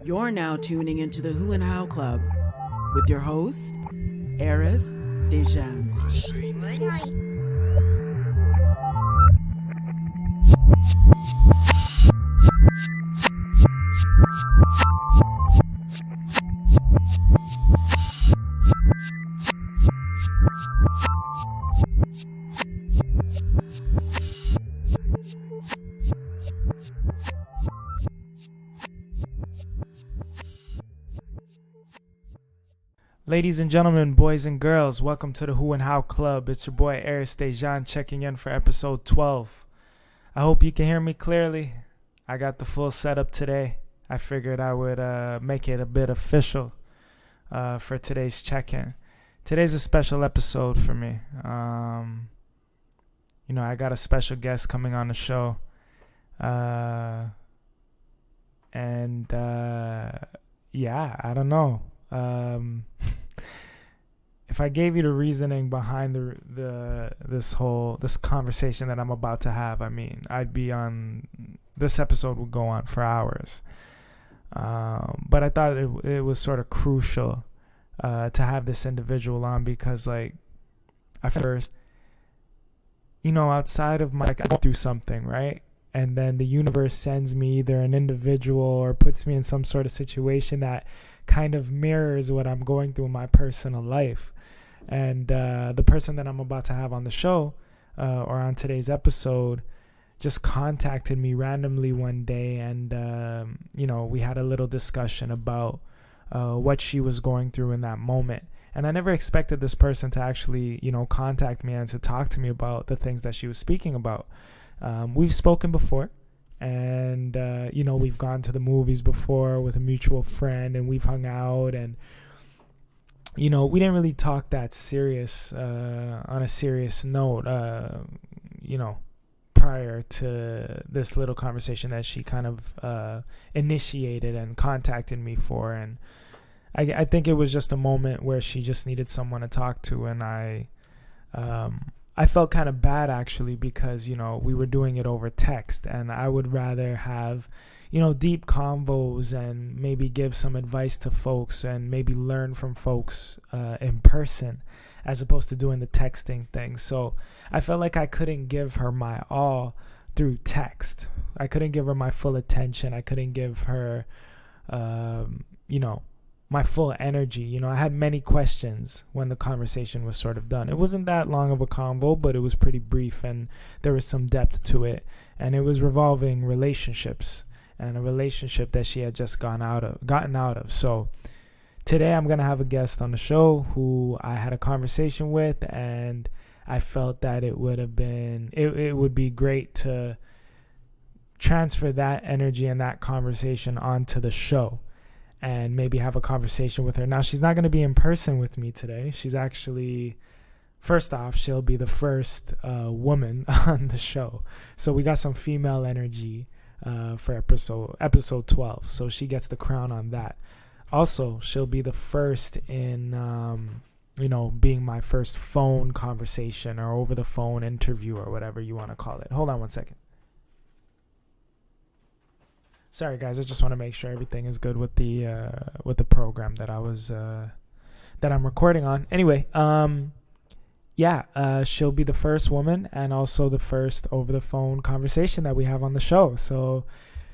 You're now tuning into the Who and How Club with your host, Arys Dejan. Ladies and gentlemen, boys and girls, welcome to the Who and How Club. It's your boy Arys Dejan checking in for episode 12. I hope you can hear me clearly. I got the full setup today. I figured I would make it a bit official for today's check-in. Today's a special episode for me. I got a special guest coming on the show. I don't know. If I gave you the reasoning behind this conversation that I'm about to have, I'd be on. This episode would go on for hours. But I thought it was sort of crucial to have this individual on because, I first, outside of I go through something, right? And then the universe sends me either an individual or puts me in some sort of situation that kind of mirrors what I'm going through in my personal life. And the person that I'm about to have on the show or on today's episode just contacted me randomly one day. And, we had a little discussion about what she was going through in that moment. And I never expected this person to actually, contact me and to talk to me about the things that she was speaking about. We've spoken before. And, we've gone to the movies before with a mutual friend and we've hung out and, we didn't really talk that serious, on a serious note, prior to this little conversation that she kind of, initiated and contacted me for. And I think it was just a moment where she just needed someone to talk to. And I felt kind of bad actually because, we were doing it over text and I would rather have, deep convos and maybe give some advice to folks and maybe learn from folks in person as opposed to doing the texting thing. So I felt like I couldn't give her my all through text. I couldn't give her my full attention. I couldn't give her, my full energy. I had many questions when the conversation was sort of done. It wasn't that long of a convo, but it was pretty brief and there was some depth to it. And it was revolving relationships and a relationship that she had just gotten out of. So today I'm going to have a guest on the show who I had a conversation with, and I felt that it would be great to transfer that energy and that conversation onto the show. And maybe have a conversation with her. Now, she's not going to be in person with me today. She's actually, first off, she'll be the first woman on the show. So we got some female energy for episode 12. So she gets the crown on that. Also, she'll be the first in, being my first phone conversation or over the phone interview or whatever you want to call it. Hold on one second. Sorry guys, I just want to make sure everything is good with the program that I'm recording on. Anyway, she'll be the first woman and also the first over the phone conversation that we have on the show. So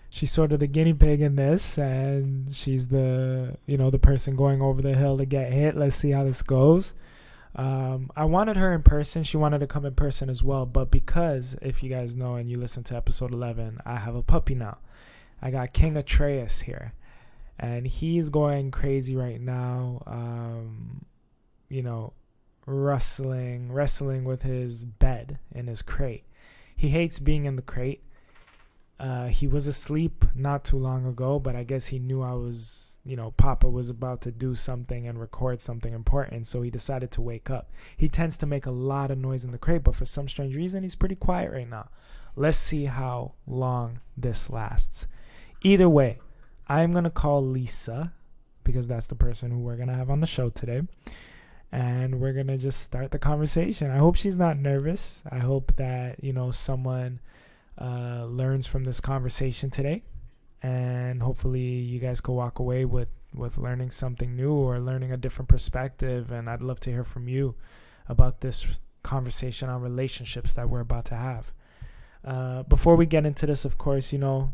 she's sort of the guinea pig in this, and she's the person going over the hill to get hit. Let's see how this goes. I wanted her in person. She wanted to come in person as well, but because if you guys know and you listen to episode 11, I have a puppy now. I got King Arys here, and he's going crazy right now, wrestling with his bed in his crate. He hates being in the crate. He was asleep not too long ago, but I guess he knew Papa was about to do something and record something important, so he decided to wake up. He tends to make a lot of noise in the crate, but for some strange reason, he's pretty quiet right now. Let's see how long this lasts. Either way, I'm going to call Lisa because that's the person who we're going to have on the show today. And we're going to just start the conversation. I hope she's not nervous. I hope that, someone learns from this conversation today. and hopefully you guys could walk away with learning something new or learning a different perspective. And I'd love to hear from you about this conversation on relationships that we're about to have. Before we get into this, of course, the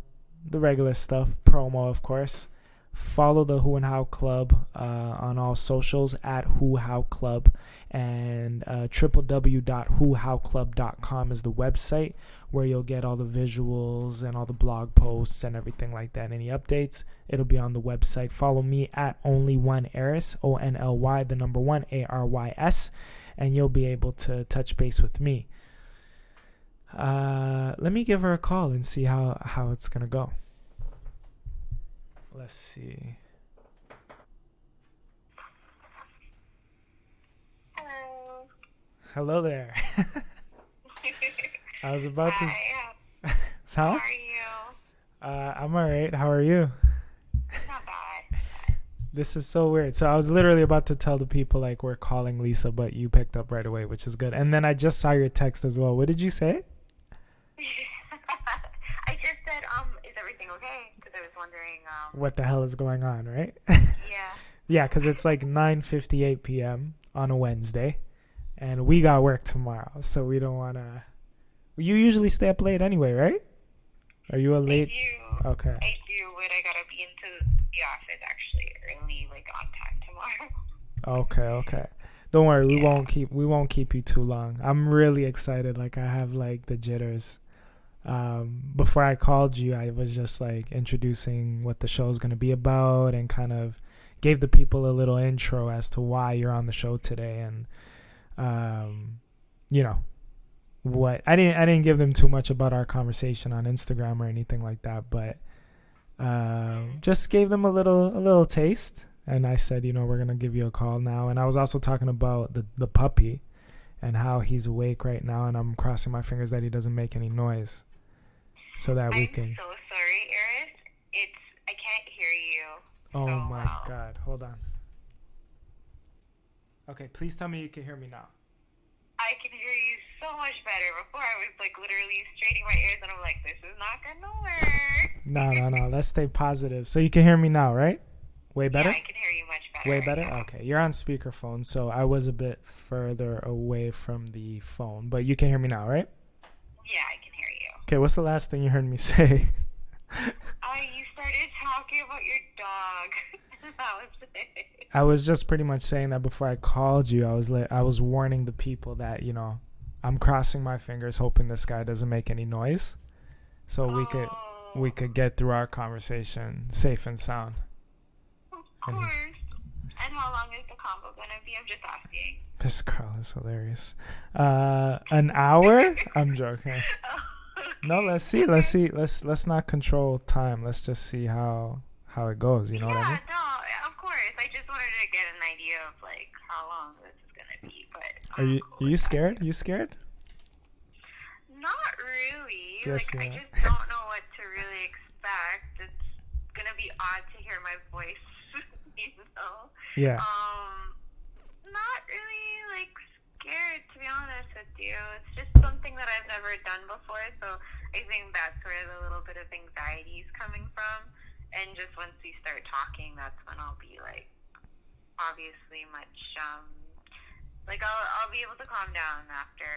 regular stuff, promo, of course. Follow the Who and How Club on all socials at Who How Club, and www.whowclub.com is the website where you'll get all the visuals and all the blog posts and everything like that. Any updates, it'll be on the website. Follow me at only1arys, ONLY, the number 1, ARYS, and you'll be able to touch base with me. Let me give her a call and see how it's gonna go. Let's see. Hello. Hello there. I was about to. So? How are you? I'm alright. How are you? Not bad. This is so weird. So I was literally about to tell the people like we're calling Lisa, but you picked up right away, which is good. And then I just saw your text as well. What did you say? I just said, is everything okay? Because I was wondering, what the hell is going on, right? Yeah. Yeah, because it's like 9:58 p.m. on a Wednesday, and we got work tomorrow, so we don't want to. You usually stay up late anyway, right? Are you a late? I do. Okay. I do, but I gotta be into the office actually early, like on time tomorrow. Okay. Don't worry, we won't keep you too long. I'm really excited. Like I have like the jitters. Before I called you, I was just like introducing what the show is going to be about and kind of gave the people a little intro as to why you're on the show today. And, what I didn't give them too much about our conversation on Instagram or anything like that, but, just gave them a little taste. And I said, we're going to give you a call now. And I was also talking about the puppy and how he's awake right now. And I'm crossing my fingers that he doesn't make any noise. So that we can. I'm so sorry, Arys. I can't hear you. Oh so my well. God. Hold on. Okay, please tell me you can hear me now. I can hear you so much better. Before I was like literally straining my ears and I'm like, this is not gonna work. No. Let's stay positive. So you can hear me now, right? Way better? Yeah, I can hear you much better. Way right better? now. Okay. You're on speakerphone, so I was a bit further away from the phone. But you can hear me now, right? Yeah, I can hear you. Okay, what's the last thing you heard me say? You started talking about your dog. That was it. I was just pretty much saying that before I called you. I was warning the people that, I'm crossing my fingers hoping this guy doesn't make any noise so we could get through our conversation safe and sound. Of course. And how long is the combo going to be? I'm just asking. This girl is hilarious. An hour? I'm joking. No, let's see. Let's not control time. Let's just see how it goes. You know what I mean? No, of course. I just wanted to get an idea of like how long this is going to be. But Are you scared? You scared? Not really. Yes, like you I are. just don't know what to really expect. It's going to be odd to hear my voice, Yeah. Not really like scared, to be honest with you. It's just something that I've never done before, so I think that's where the little bit of anxiety is coming from. And just once we start talking, that's when I'll be like, obviously much, like I'll be able to calm down after,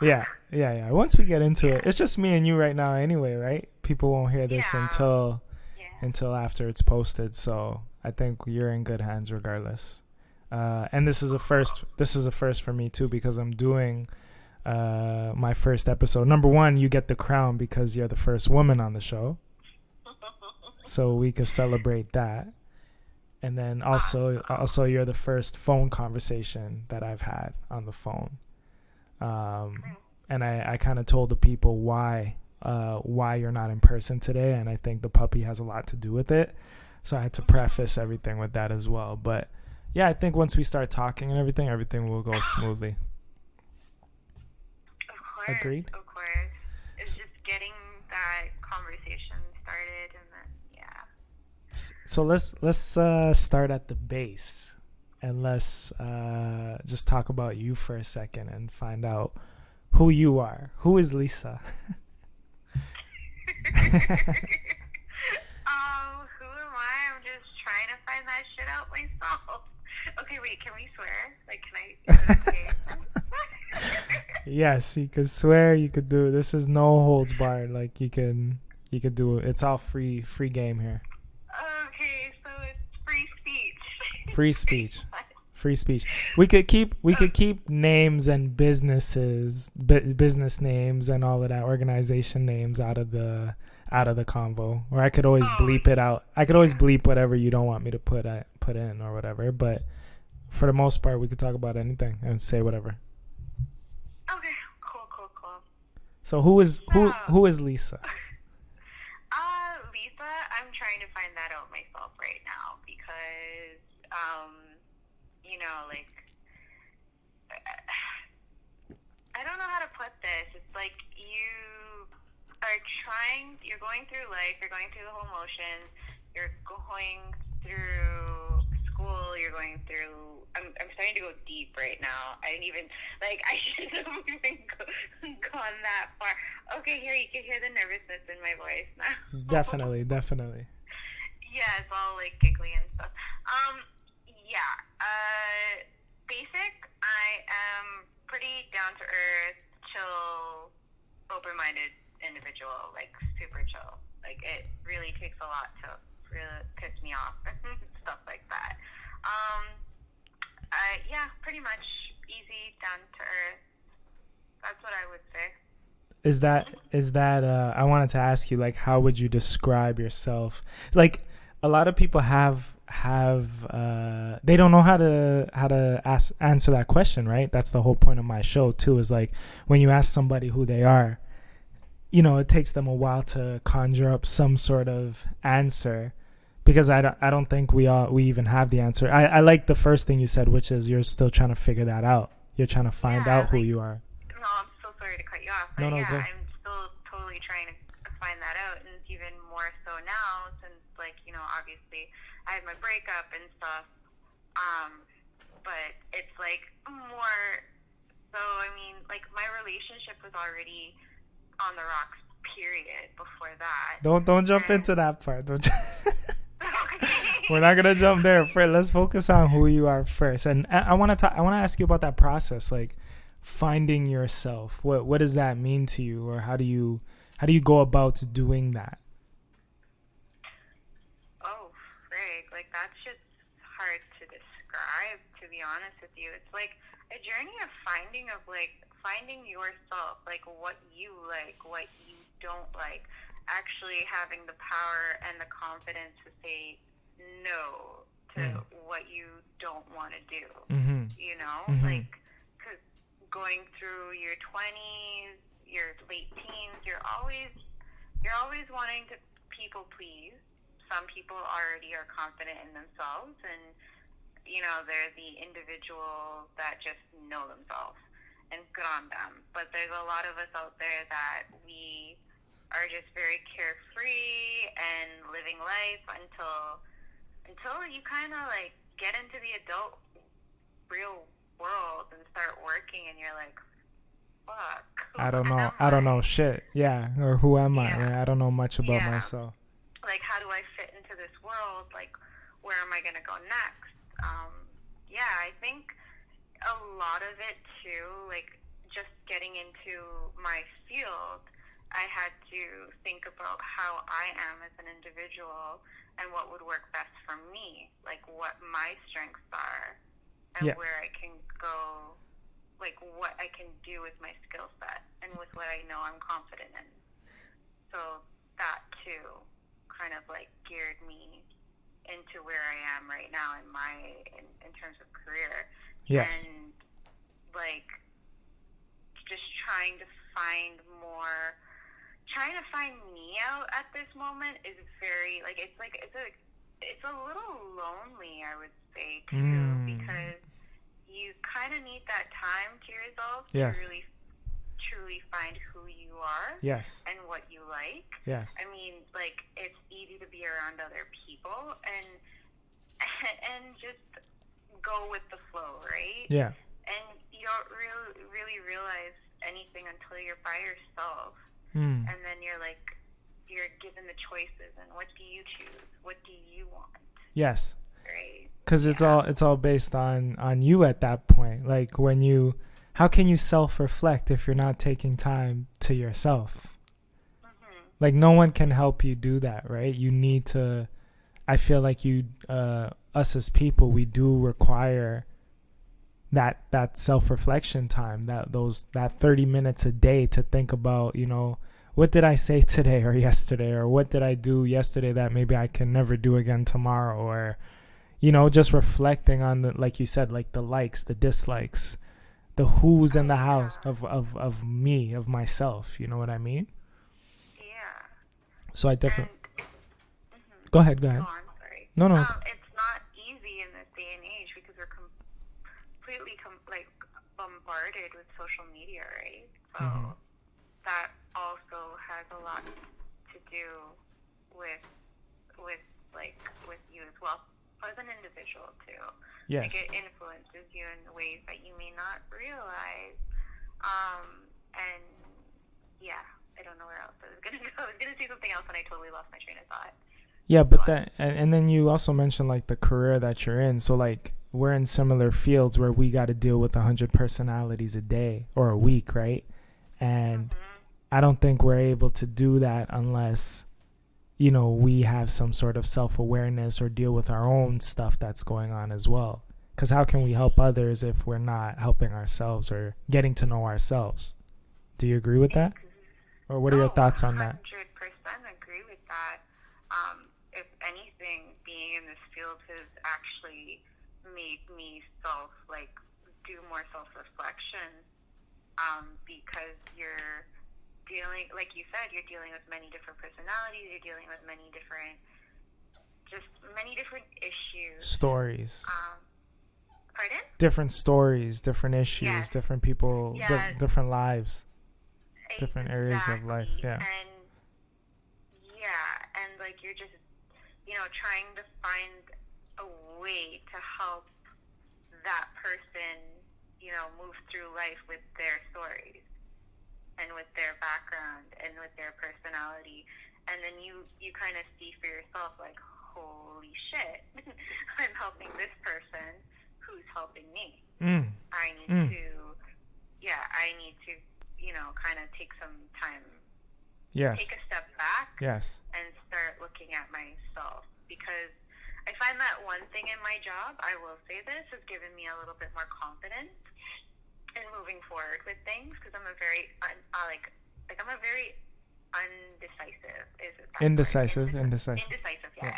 Yeah. Once we get into it, it's just me and you right now anyway, right? People won't hear this until after it's posted. So I think you're in good hands regardless. And this is a first. This is a first for me too because I'm doing my first episode. Number one, you get the crown because you're the first woman on the show, so we could celebrate that. And then also you're the first phone conversation that I've had on the phone. And I kind of told the people why you're not in person today, and I think the puppy has a lot to do with it. So I had to preface everything with that as well. But yeah, I think once we start talking and everything will go smoothly. Of course. Agreed? Of course. It's just getting that conversation started, and then So let's start at the base, and let's just talk about you for a second and find out who you are. Who is Lisa? Who am I? I'm just trying to find that shit out myself. Okay, wait, can we swear? Like, can I? Is it okay? Yes, you could swear. You could do. This is no holds barred. Like you could do it. It's all free game here. Okay, so it's free speech. Free speech. Free speech. We could keep names and businesses, business names and all of that, organization names out of the convo. Or I could always bleep it out. I could always bleep whatever you don't want me to put in or whatever. But for the most part, we could talk about anything and say whatever. Okay, cool. So who is Lisa? Lisa, I'm trying to find that out myself right now because, like, I don't know how to put this. It's like you're going through life, you're going through the whole motions, you're going through school, you're going through, I'm starting to go deep right now. I shouldn't have even gone that far. Okay, here, you can hear the nervousness in my voice now. Definitely. Yeah, it's all like giggly and stuff. Basic, I am pretty down to earth, chill, open-minded individual, like super chill. Like it really takes a lot to really piss me off and stuff like that. Pretty much easy, down to earth. That's what I would say. Is that I wanted to ask you, like, how would you describe yourself? Like a lot of people have they don't know how to answer that question, right? That's the whole point of my show too, is like when you ask somebody who they are, it takes them a while to conjure up some sort of answer, because I don't think we even have the answer. I like the first thing you said, which is you're still trying to figure that out. You're trying to find out who you are. No, I'm so sorry to cut you off. But no, yeah, go. I'm still totally trying to find that out, and even more so now since, like, obviously I had my breakup and stuff. But it's like more. So I mean, like my relationship was already on the rocks. Period. Before that. Don't jump into that part. We're not gonna jump there. First, let's focus on who you are first. And I want to ask you about that process, like finding yourself. What does that mean to you, or how do you go about doing that? Oh, frig, like that's just hard to describe. To be honest with you, it's like a journey of finding yourself, like what you like, what you don't like. Actually having the power and the confidence to say no to what you don't want to do. Like, cause going through your 20s, your late teens, you're always wanting to people please. Some people already are confident in themselves, and they're the individual that just know themselves, and good on them. But there's a lot of us out there that we are just very carefree and living life until you kind of like get into the adult real world and start working, and you're like, fuck, I don't know shit. Yeah, or who am I? Like, I don't know much about myself. Like, how do I fit into this world? Like, where am I gonna go next? I think a lot of it too, like just getting into my field, I had to think about how I am as an individual and what would work best for me, like what my strengths are and where I can go, like what I can do with my skill set and with what I know I'm confident in. So that too kind of like geared me into where I am right now in terms of career. Yes. And like just trying to find me out at this moment is very like it's a little lonely, I would say too, because you kind of need that time to yourself to really truly find who you are and what you like. I mean, like it's easy to be around other people and just go with the flow, right? And you don't really realize anything until you're by yourself. And then you're like, you're given the choices, and what do you choose? What do you want? Yes. Right. Because it's all based on you at that point. Like how can you self-reflect if you're not taking time to yourself? Mm-hmm. Like no one can help you do that, right? You need to. I feel like us as people, we do require that self-reflection time, that 30 minutes a day to think about, what did I say today or yesterday, or what did I do yesterday that maybe I can never do again tomorrow, or just reflecting on like you said, like the likes, the dislikes, the who's in the house of me, of myself, you know what I mean? Yeah. So I definitely Mm-hmm. Go ahead. Go on, sorry. No. It's not easy in this day and age because we're completely bombarded with social media, right? So that also has a lot to do with you as well as an individual too. Yes. Like it influences you in ways that you may not realize. And yeah, I don't know where else I was gonna go. I was gonna say something else and I totally lost my train of thought. Yeah, but and then you also mentioned like the career that you're in. So like we're in similar fields where we got to deal with 100 personalities a day or a week, right? And I don't think we're able to do that unless, we have some sort of self-awareness or deal with our own stuff that's going on as well. Because how can we help others if we're not helping ourselves or getting to know ourselves? Do you agree with that? Or what are your thoughts on that? 100% agree with that. If anything, being in this field has actually made me do more self-reflection, because you're dealing, like you said, you're dealing with many different personalities, you're dealing with many different issues. Stories. Pardon? Different stories, different issues, different people, different lives, different areas of life, yeah. And like you're just, trying to find a way to help that person, move through life with their stories and with their background and with their personality. And then you kind of see for yourself like, holy shit, I'm helping this person who's helping me. I need to, kind of take some time. Yes. Take a step back. Yes. And start looking at myself, because I find that one thing in my job, I will say this, has given me a little bit more confidence in moving forward with things, because I'm a very I'm a very undecisive. Indecisive. Indecisive. Yeah.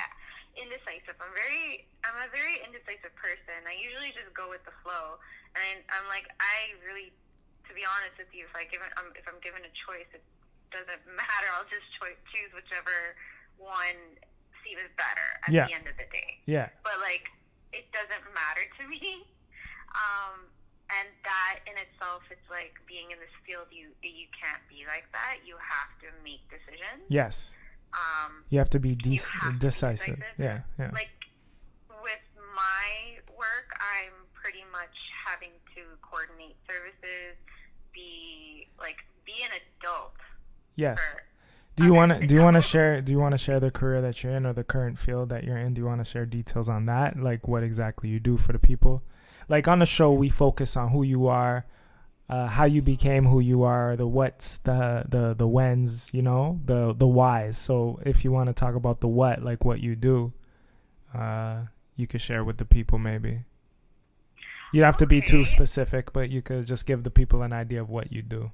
Indecisive. I'm a very indecisive person. I usually just go with the flow, and I'm like, I really, to be honest with you, if I'm given a choice, it doesn't matter. I'll just choose whichever one seems better at the end of the day. Yeah. But it doesn't matter to me. And that in itself, it's like being in this field. You can't be like that. You have to make decisions. Yes. You have to be decisive. Yeah. Like with my work, I'm pretty much having to coordinate services, be an adult. Yes. Do you want to share the career that you're in or the current field that you're in? Do you want to share details on that? Like what exactly you do for the people? Like on the show, we focus on who you are, how you became who you are, the what's, the whens, the whys. So if you want to talk about the what, like what you do, you could share with the people maybe. You don't have to be too specific, but you could just give the people an idea of what you do.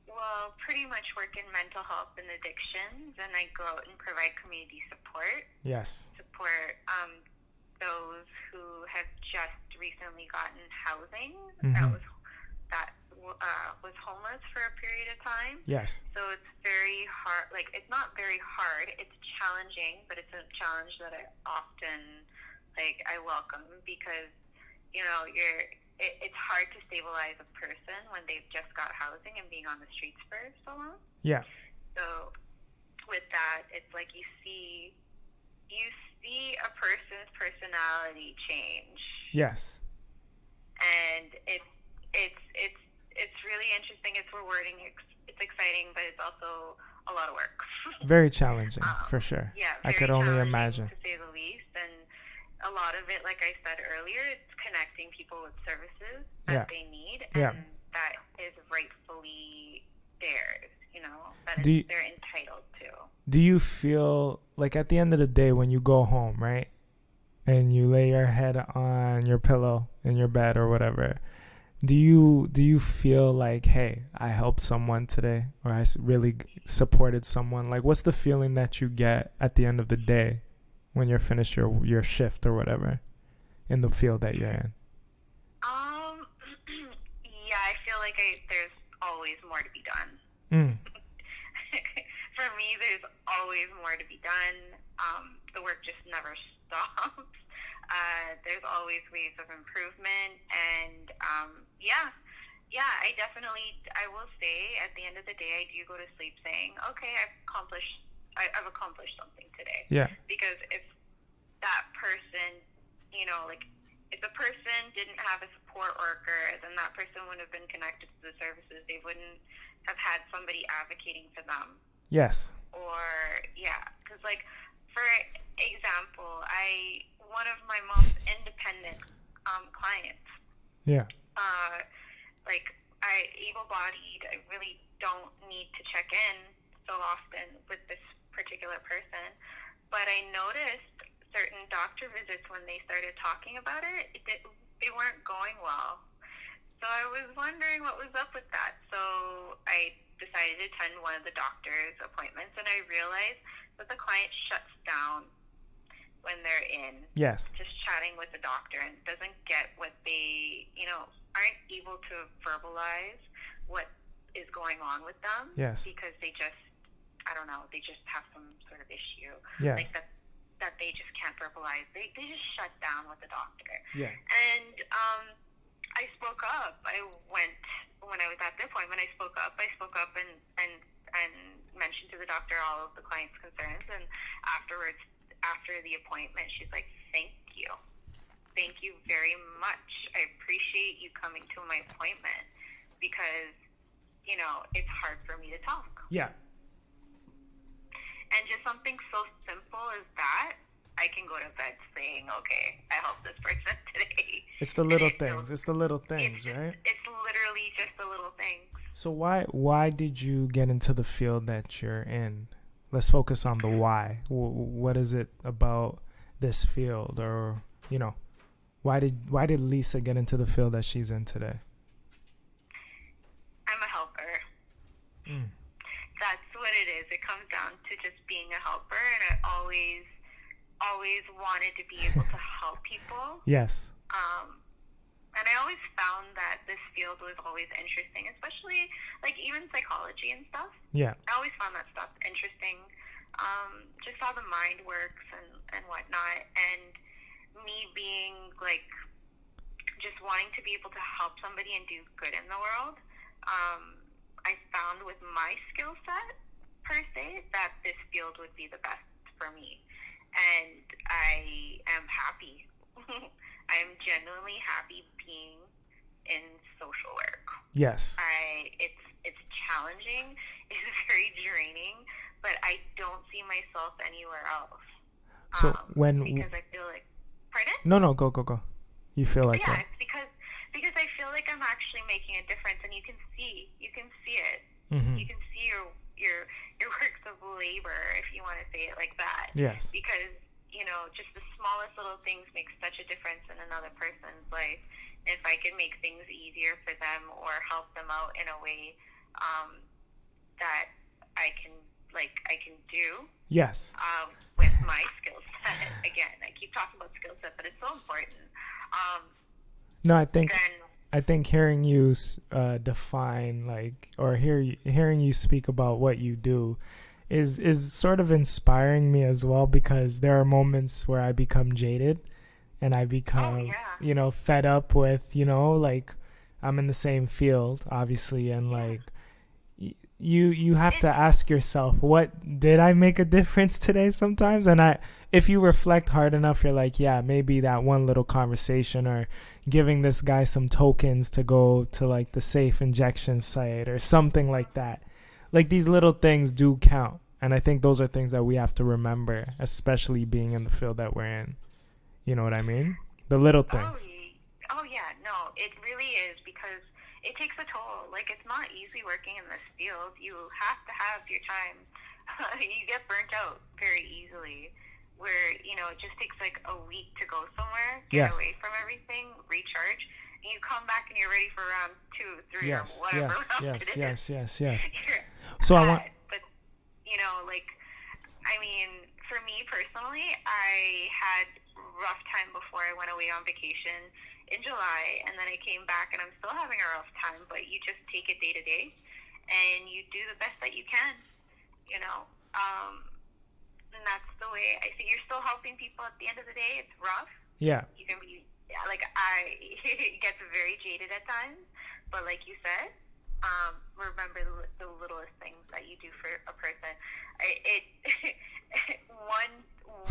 Well, pretty much work in mental health and addictions, and I go out and provide community support. Yes. Support those who have just recently gotten housing that was homeless for a period of time. Yes. So it's very hard. It's not very hard. It's challenging, but it's a challenge that I often I welcome, because it's hard to stabilize a person when they've just got housing and being on the streets for so long. Yeah. So with that, it's like you see a person's personality change. Yes. And it's really interesting. It's rewarding. It's exciting, but it's also a lot lot of work. Very challenging, for sure. Yeah, I very could only challenging, imagine. to say the least. And a lot of it, like I said earlier, it's connecting people with services that they need, and that is rightfully theirs, that they're entitled to. Do you feel like at the end of the day when you go home, right, and you lay your head on your pillow in your bed or whatever, do you feel like, hey, I helped someone today, or I really supported someone? Like, what's the feeling that you get at the end of the day when you're finished your shift or whatever in the field that you're in? Yeah, I feel like there's always more to be done. For me, there's always more to be done. The work just never stops. There's always ways of improvement, and I will say at the end of the day, I do go to sleep saying, okay, I've accomplished something today. Yeah. Because if that person, if the person didn't have a support worker, then that person wouldn't have been connected to the services. They wouldn't have had somebody advocating for them. Yes. Because for example, one of my mom's independent clients. Yeah. Able-bodied, I really don't need to check in so often with this particular person, but I noticed certain doctor visits when they started talking about it, they weren't going well. So I was wondering what was up with that. So I decided to attend one of the doctor's appointments, and I realized that the client shuts down when they're in. Yes. Just chatting with the doctor and doesn't get what they, aren't able to verbalize what is going on with them. Yes. Because they just, I don't know, they just have some sort of issue. Yeah. Like that they just can't verbalize. They just shut down with the doctor. Yeah. And I spoke up. When I was at the appointment, I spoke up and mentioned to the doctor all of the client's concerns. And afterwards, after the appointment, she's like, thank you. Thank you very much. I appreciate you coming to my appointment because, it's hard for me to talk. Yeah. And just something so simple as that, I can go to bed saying, okay, I helped this person today. It's the little things. It's the little things, right? It's literally just the little things. So why did you get into the field that you're in? Let's focus on the why. What is it about this field, or why did Lisa get into the field that she's in today? I'm a helper. That's what it is. It comes down to just being a helper, and I always wanted to be able to help people. Yes. And I always found that this field was always interesting, especially even psychology and stuff. Yeah. I always found that stuff interesting. Just how the mind works and whatnot. And me being just wanting to be able to help somebody and do good in the world, I found with my skill set, per se, that this field would be the best for me. And I am happy. I'm genuinely happy being in social work. Yes. It's challenging. It's very draining, but I don't see myself anywhere else. So because I feel like, pardon? No, go. You feel like that? Yeah, it's because I feel like I'm actually making a difference, and you can see it. Mm-hmm. You can see your works of labor, if you want to say it like that. Yes. Because just the smallest little things make such a difference in another person's life. And if I can make things easier for them or help them out in a way that I can do. Yes. With my skill set. Again, I keep talking about skill set, but it's so important. No, I think hearing you define or hearing you speak about what you do is sort of inspiring me as well, because there are moments where I become jaded and I become fed up with I'm in the same field, obviously, and you have to ask yourself, what did I make a difference today sometimes? And if you reflect hard enough, you're like, yeah, maybe that one little conversation or giving this guy some tokens to go to the safe injection site or something like that like these little things do count. And I think those are things that we have to remember, especially being in the field that we're in. You know what I mean? The little things. Oh yeah, no, it really is, because it takes a toll. Like, it's not easy working in this field. You have to have your time. You get burnt out very easily, where, you know, it just takes like a week to go somewhere, get Yes. away from everything, recharge, and you come back and you're ready for round 2, 3, Yes, or whatever yes, round yes, it is. yes. You're So I want. But, you know, like, I mean, for me personally, I had a rough time before I went away on vacation in July, and then I came back and I'm still having a rough time, but you just take it day to day and you do the best that you can, you know. And that's the way I see. You're still helping people at the end of the day. It's rough. Yeah. You can be, like, it gets very jaded at times, but like you said, remember the littlest things that you do for a person.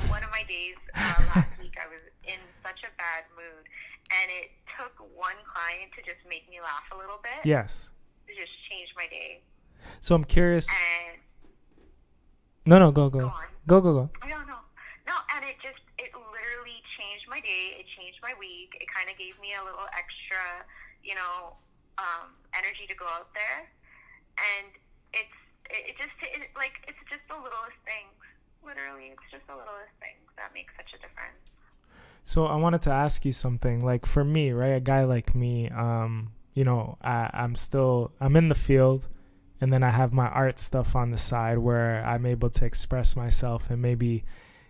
One of my days last week, I was in such a bad mood, and it took one client to just make me laugh a little bit. Yes. To just change my day. So I'm curious. And No, Go go. on. Go. No, and it literally changed my day. It changed my week. It kind of gave me a little extra, you know, energy to go out there. And it's just the littlest things. Literally, it's just the littlest things that make such a difference. So I wanted to ask you something. Like, for me, right, a guy like me, you know, I'm in the field, and then I have my art stuff on the side where I'm able to express myself and maybe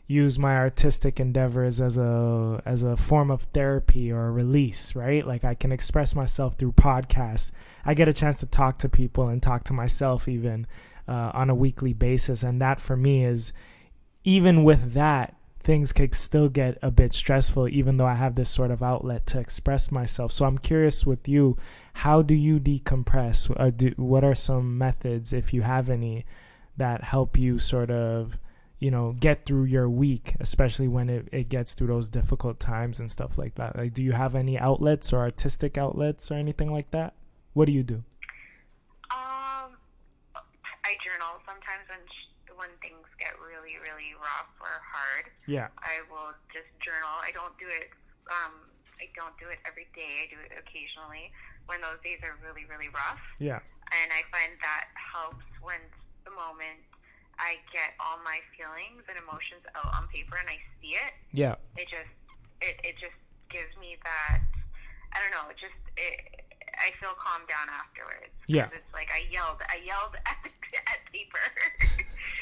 use my artistic endeavors as a form of therapy or a release, right? Like, I can express myself through podcasts. I get a chance to talk to people and talk to myself even on a weekly basis. And that for me is, even with that, things could still get a bit stressful, even though I have this sort of outlet to express myself. So I'm curious with you, how do you decompress? What are some methods, if you have any, that help you sort of, you know, get through your week, especially when it gets through those difficult times and stuff like that? Like, do you have any outlets or artistic outlets or anything like that? What do you do? I journal sometimes when things get really, really rough or hard. Yeah. I will just journal. I don't do it every day. I do it occasionally when those days are really, really rough. Yeah. And I find that helps when the moment I get all my feelings and emotions out on paper and I see it. Yeah. It just gives me that, I don't know, I feel calmed down afterwards. Yeah. It's like I yelled at paper.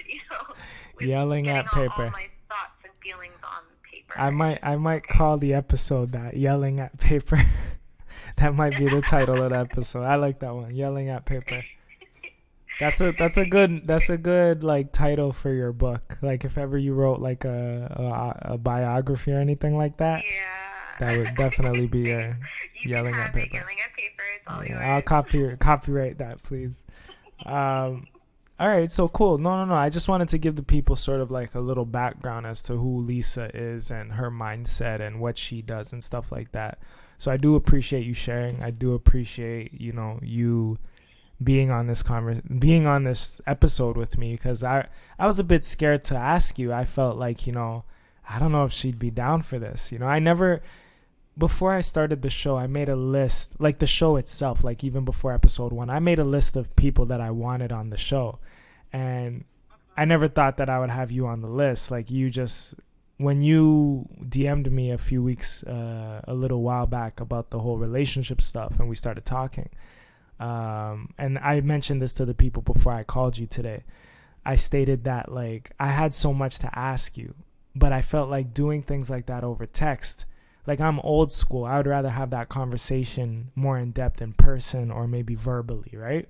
You know, yelling at paper. All my thoughts and feelings on paper. I might call the episode that, yelling at paper. That might be the title of the episode. I like that one, yelling at paper. That's a good like title for your book. Like, if ever you wrote like a biography or anything like that. Yeah. That would definitely be your yelling at paper. Yelling at paper. It's all yours. I'll copyright that, please. All right, so cool. No. I just wanted to give the people sort of like a little background as to who Lisa is and her mindset and what she does and stuff like that. So I do appreciate you sharing. I do appreciate, you know, you being on this episode with me, because I was a bit scared to ask you. I felt like, you know, I don't know if she'd be down for this. You know, before I started the show, I made a list, like the show itself, like even before episode 1, I made a list of people that I wanted on the show. And I never thought that I would have you on the list. Like, when you DM'd me a little while back about the whole relationship stuff, and we started talking. And I mentioned this to the people before I called you today. I stated that, like, I had so much to ask you, but I felt like doing things like that over text, like, I'm old school. I would rather have that conversation more in depth in person, or maybe verbally, right?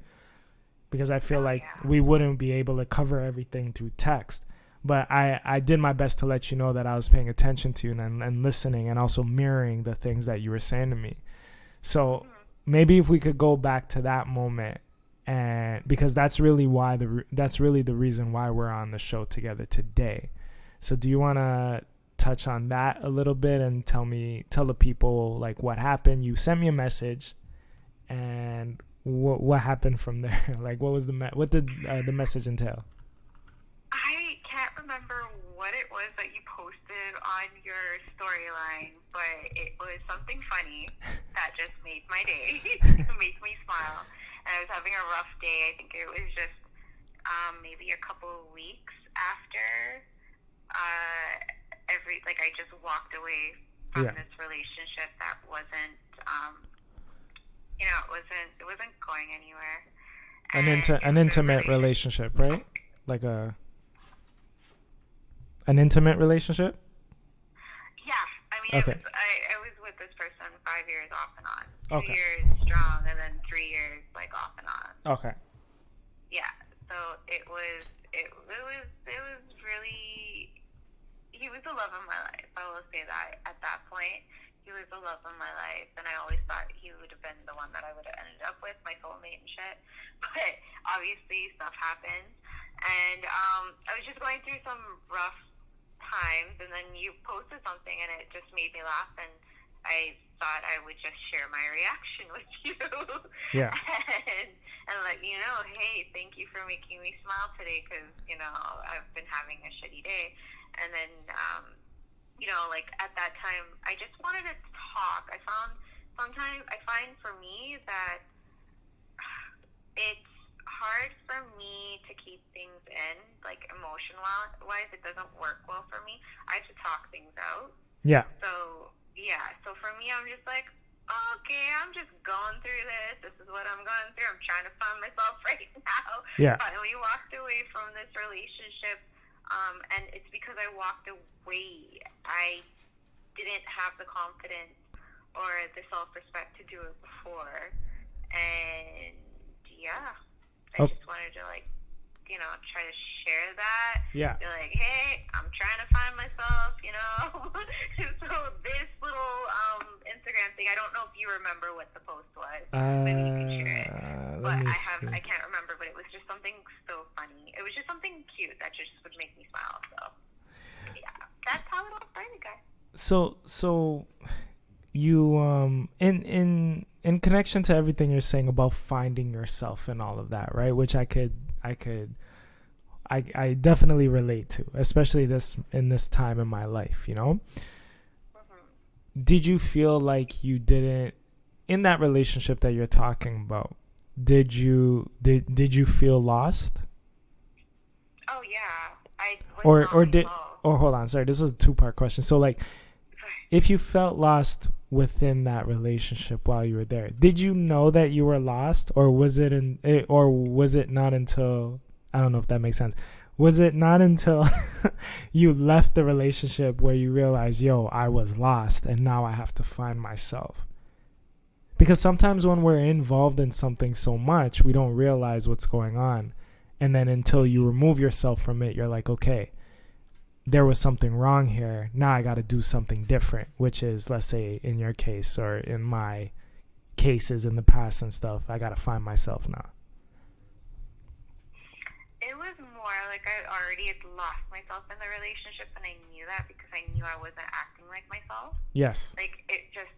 Because I feel like we wouldn't be able to cover everything through text. But I did my best to let you know that I was paying attention to you and listening, and also mirroring the things that you were saying to me. So maybe if we could go back to that moment, and because that's really the reason why we're on the show together today. So do you want to touch on that a little bit and tell the people, like, what happened? You sent me a message, and what happened from there? Like, what was what did the message entail? I can't remember what it was that you posted on your storyline, but it was something funny that just made my day, made me smile. And I was having a rough day. I think it was just maybe a couple of weeks after I just walked away from this relationship that wasn't, it wasn't going anywhere. An intimate relationship, right? Like an intimate relationship? Yeah. I mean, okay. I was with this person 5 years off and on. 2 Okay. years strong, and then 3 years like off and on. Okay. Yeah. So it was really, he was the love of my life. I will say that at that point. He was the love of my life, and I always thought he would have been the one that I would have ended up with, my soulmate and shit. But obviously stuff happens, and I was just going through some rough times, and then you posted something, and it just made me laugh, and I thought I would just share my reaction with you. Yeah. and let you know, hey, thank you for making me smile today, because I've been having a shitty day. And then at that time, I just wanted to talk. I find for me that it's hard for me to keep things in, like emotion-wise. It doesn't work well for me. I have to talk things out. Yeah. So for me, I'm just like, okay, I'm just going through this. This is what I'm going through. I'm trying to find myself right now. Yeah. Finally walked away from this relationship. And it's because I walked away. I didn't have the confidence or the self-respect to do it before. And I just wanted to try to share that. Yeah. Be like, hey, I'm trying to find myself, So this little Instagram thing, I don't know if you remember what the post was. Maybe you can share it. But I can't remember, but it was just something so funny. It was just something cute that just would make me smile. So yeah, that's how it all started, guys. So you in connection to everything you're saying about finding yourself and all of that, right? Which I definitely relate to, especially in this time in my life, Mm-hmm. Did you feel like you didn't, in that relationship that you're talking about, did you feel lost? Oh yeah, hold on, sorry, this is a 2-part question. So like, if you felt lost within that relationship while you were there, did you know that you were lost, or was it not until, I don't know if that makes sense. Was it not until you left the relationship where you realized, yo, I was lost and now I have to find myself? Because sometimes when we're involved in something so much, we don't realize what's going on. And then until you remove yourself from it, you're like, okay, there was something wrong here. Now I got to do something different, which is, let's say in your case or in my cases in the past and stuff, I got to find myself now. It was more like I already had lost myself in the relationship, and I knew that because I knew I wasn't acting like myself. Yes. Like, it just,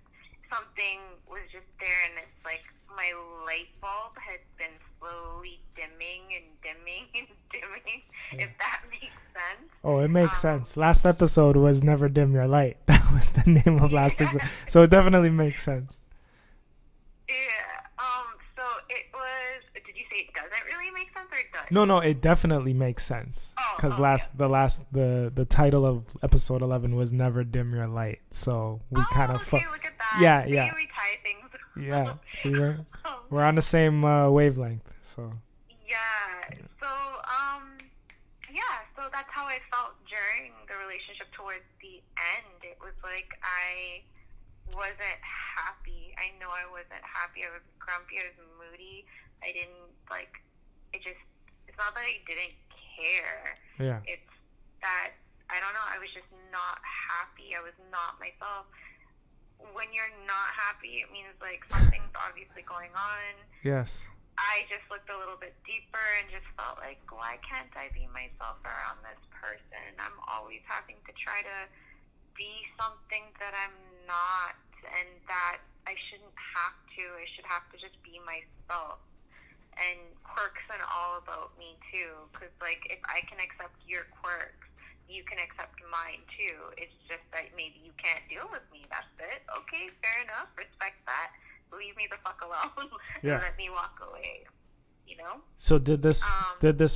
something was just there, and it's like my light bulb had been slowly dimming and dimming and dimming, if that makes sense. Oh, it makes sense. Last episode was Never Dim Your Light. That was the name of last episode. So it definitely makes sense. Yeah. So it was, did you say it doesn't really make sense, or it does? No, it definitely makes sense. Because the title of episode 11 was Never Dim Your Light. So we kind of look at that. Yeah. Maybe we tie things. Yeah. See, we're on the same wavelength. So. Yeah. So that's how I felt during the relationship. Towards the end, it was like I wasn't happy. I know I wasn't happy. I was grumpy. I was moody. I didn't it's not that I didn't care. Yeah. It's that, I don't know, I was just not happy. I was not myself. When you're not happy, it means like something's obviously going on. Yes. I just looked a little bit deeper and just felt like, why can't I be myself around this person? I'm always having to try to be something that I'm not, and that I shouldn't have to. I should have to just be myself. and quirks and all about me too. Because like if I can accept your quirks, you can accept mine too. It's just that maybe you can't deal with me. That's it. Okay, fair enough. Respect that. Leave me the fuck alone. Yeah. And let me walk away. You know? So did this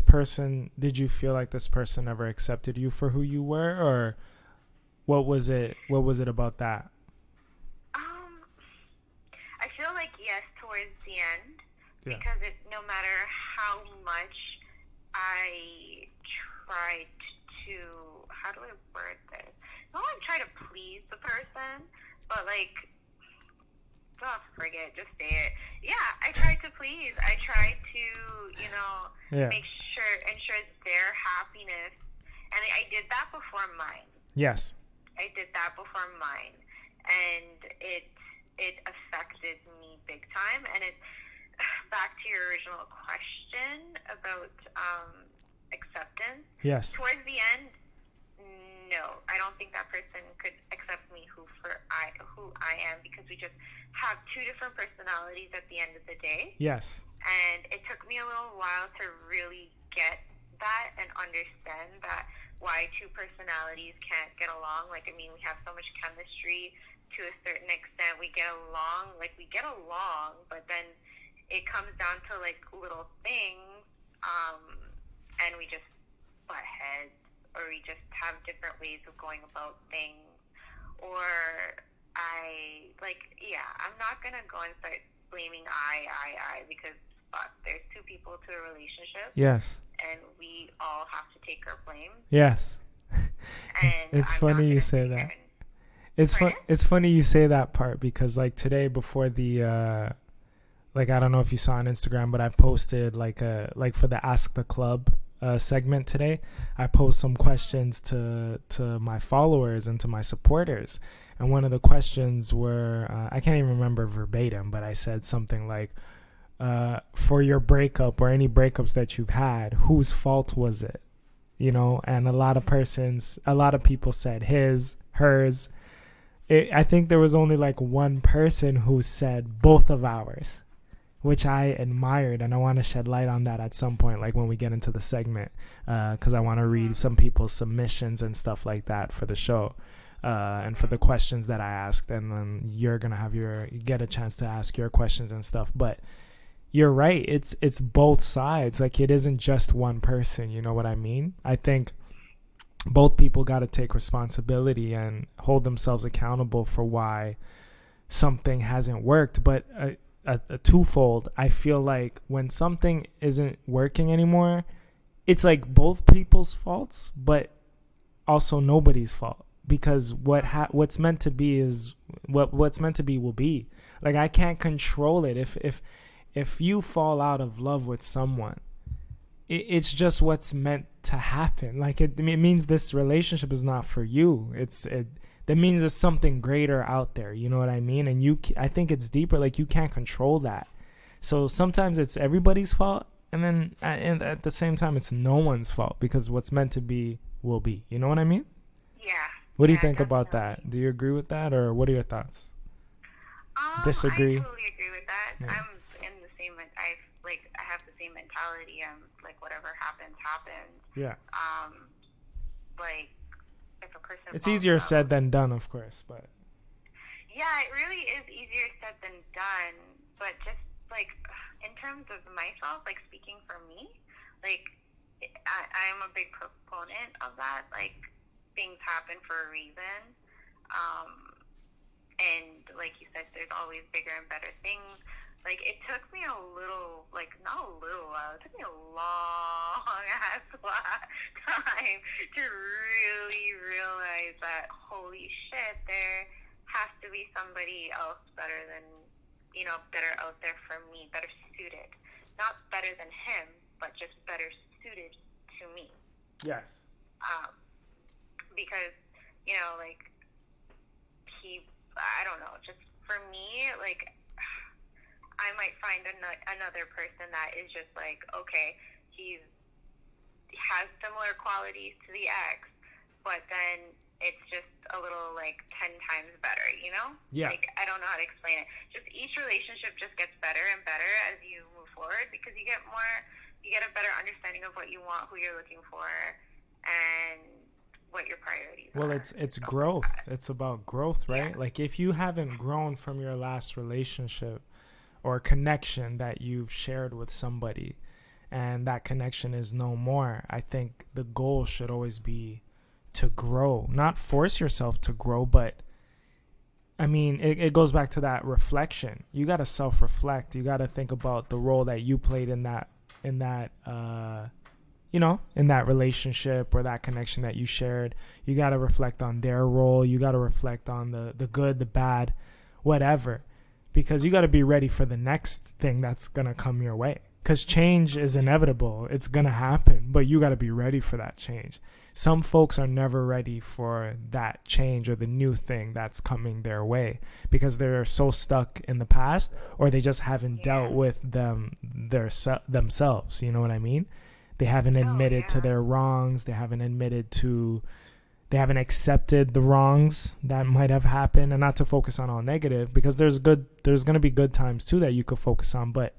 person, did you feel like this person ever accepted you for who you were, or what was it about that? I feel like yes towards the end, Yeah. because no matter how much I tried to, how do I word this? Not like try to please the person, but like, oh, forget it, just say it. Yeah, I tried to please. I tried to, ensure their happiness. And I did that before mine. Yes. I did that before mine. And it affected me big time. And it's back to your original question about acceptance. Yes. Towards the end, no, I don't think that person could accept me who I am, because we just have two different personalities at the end of the day. Yes. And it took me a little while to really get that and understand that why two personalities can't get along. Like, I mean, we have so much chemistry to a certain extent. We get along, but then it comes down to like little things, and we just butt heads, or we just have different ways of going about things. Or I'm not going to go and start blaming I, because there's two people to a relationship. Yes. And we all have to take our blame. Yes. And it's funny you say that. It's funny you say that part, because like today before the I don't know if you saw on Instagram, but I posted for the Ask the Club segment today. I posed some questions to my followers and to my supporters, and one of the questions were I can't even remember verbatim, but I said something like, for your breakup or any breakups that you've had, whose fault was it? And a lot of people said his, hers. I think there was only like one person who said both of ours, which I admired, and I want to shed light on that at some point, like when we get into the segment, because I want to read some people's submissions and stuff like that for the show, and for the questions that I asked, and then you're gonna have you get a chance to ask your questions and stuff. But you're right, it's both sides. Like, it isn't just one person, you know what I mean? I think both people got to take responsibility and hold themselves accountable for why something hasn't worked. But a twofold, I feel like when something isn't working anymore, it's like both people's faults, but also nobody's fault, because what's meant to be is what's meant to be will be. Like, I can't control it. If you fall out of love with someone, it's just what's meant to happen. Like, it means this relationship is not for you. That means there's something greater out there. You know what I mean? And I think it's deeper. Like, you can't control that. So sometimes it's everybody's fault, and then at the same time, it's no one's fault, because what's meant to be will be. You know what I mean? Yeah. What do you think about that? Do you agree with that, or what are your thoughts? Disagree? I totally agree with that. Yeah. I'm in the same. I have the same mentality. Like, whatever happens. Yeah. If a person. It's easier said than done, of course, but. Yeah, it really is easier said than done. But just like in terms of myself, like speaking for me, like I am a big proponent of that. Like, things happen for a reason. And like you said, there's always bigger and better things. Like, it took me not a little while, it took me a long ass time to really realize that, holy shit, there has to be somebody else better out there for me, better suited. Not better than him, but just better suited to me. Yes. Because, I don't know, just for me, like, I might find another person that is just like, okay, he has similar qualities to the ex, but then it's just a little like 10 times better, you know? Yeah. Like, I don't know how to explain it. Just each relationship just gets better and better as you move forward, because you get a better understanding of what you want, who you're looking for, and what your priorities are. Well, it's growth. It's about growth, right? Yeah. Like if you haven't grown from your last relationship or connection that you've shared with somebody, and that connection is no more, I think the goal should always be to grow, not force yourself to grow, but I mean, it goes back to that reflection. You got to self-reflect. You got to think about the role that you played in that relationship or that connection that you shared. You got to reflect on their role. You got to reflect on the good, the bad, whatever, because you got to be ready for the next thing that's going to come your way, because change is inevitable. It's going to happen, but you got to be ready for that change. Some folks are never ready for that change or the new thing that's coming their way because they're so stuck in the past, or they just haven't dealt with themselves. You know what I mean? They haven't admitted to their wrongs. They haven't accepted the wrongs that might have happened, and not to focus on all negative, because there's going to be good times too that you could focus on, but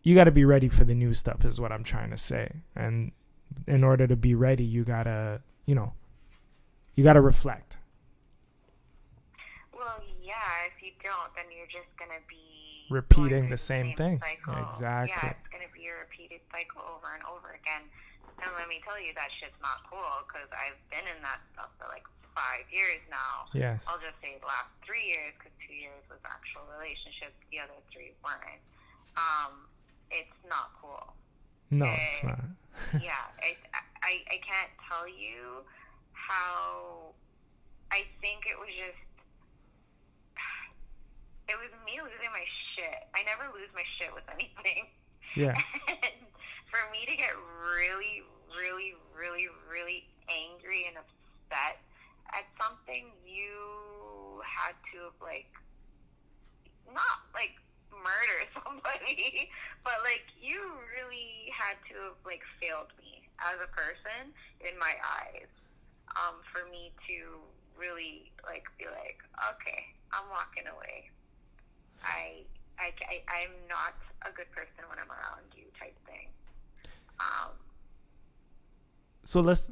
you got to be ready for the new stuff is what I'm trying to say. And in order to be ready, you gotta reflect. Well, yeah, if you don't, then you're just gonna be repeating the same thing. Cycle. Exactly. Yeah, it's gonna be a repeated cycle over and over again. And let me tell you, that shit's not cool, because I've been in that stuff for like 5 years now. Yes. I'll just say the last 3 years, because 2 years was actual relationships, the other 3 weren't. It's not cool. No, it's not. Yeah, I can't tell you how. I think it was me losing my shit. I never lose my shit with anything. Yeah. And for me to get really, really, really, really angry and upset at something, you had to have, like, not like murder somebody, but like you really had to have like failed me as a person in my eyes, for me to really like be like, okay, I'm walking away. I'm not a good person when I'm around you, type thing. So let's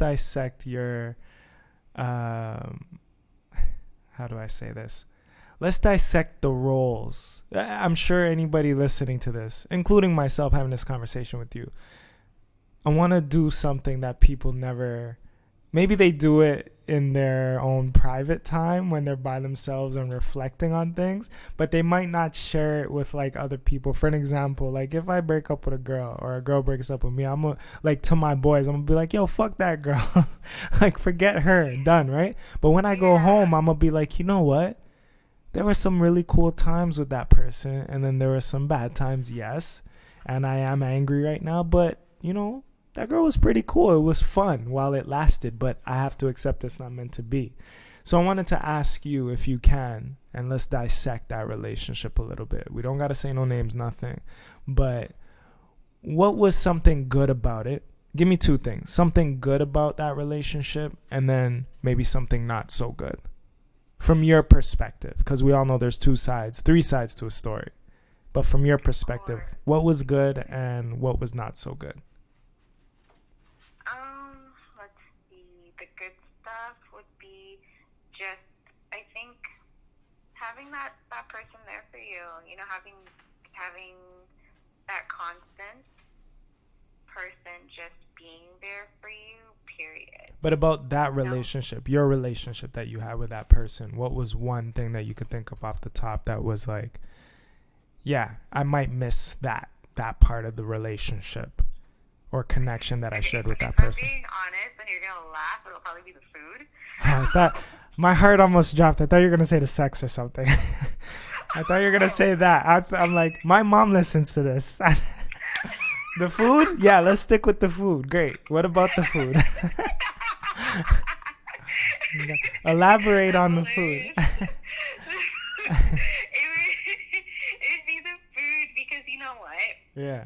dissect your how do I say this? Let's dissect the roles. I'm sure anybody listening to this, including myself having this conversation with you, I want to do something that people never, maybe they do it in their own private time when they're by themselves and reflecting on things, but they might not share it with like other people. For an example, like if I break up with a girl or a girl breaks up with me, I'm gonna, like, to my boys, I'm gonna be like, yo, fuck that girl. Like, forget her, done, right? But when I go home, I'm gonna be like, you know what? There were some really cool times with that person, and then there were some bad times, yes. And I am angry right now, but, you know, that girl was pretty cool. It was fun while it lasted, but I have to accept it's not meant to be. So I wanted to ask you if you can, and let's dissect that relationship a little bit. We don't got to say no names, nothing. But what was something good about it? Give me 2 things. Something good about that relationship, and then maybe something not so good. From your perspective, because we all know there's 3 sides to a story. But from your perspective, what was good and what was not so good? Let's see. The good stuff would be just, I think, having that person there for you. You know, having that constant person just being there for you, period. But about that relationship, your relationship that you had with that person, what was one thing that you could think of off the top that was like, yeah, I might miss that part of the relationship or connection that I shared with that person? If I'm being honest, and you're going to laugh, it'll probably be the food. My heart almost dropped. I thought you were going to say the sex or something. I thought you were going to say that. I'm like, my mom listens to this. The food? Yeah, let's stick with the food. Great. What about the food? Elaborate on the food. It'd be the food, because you know what? Yeah.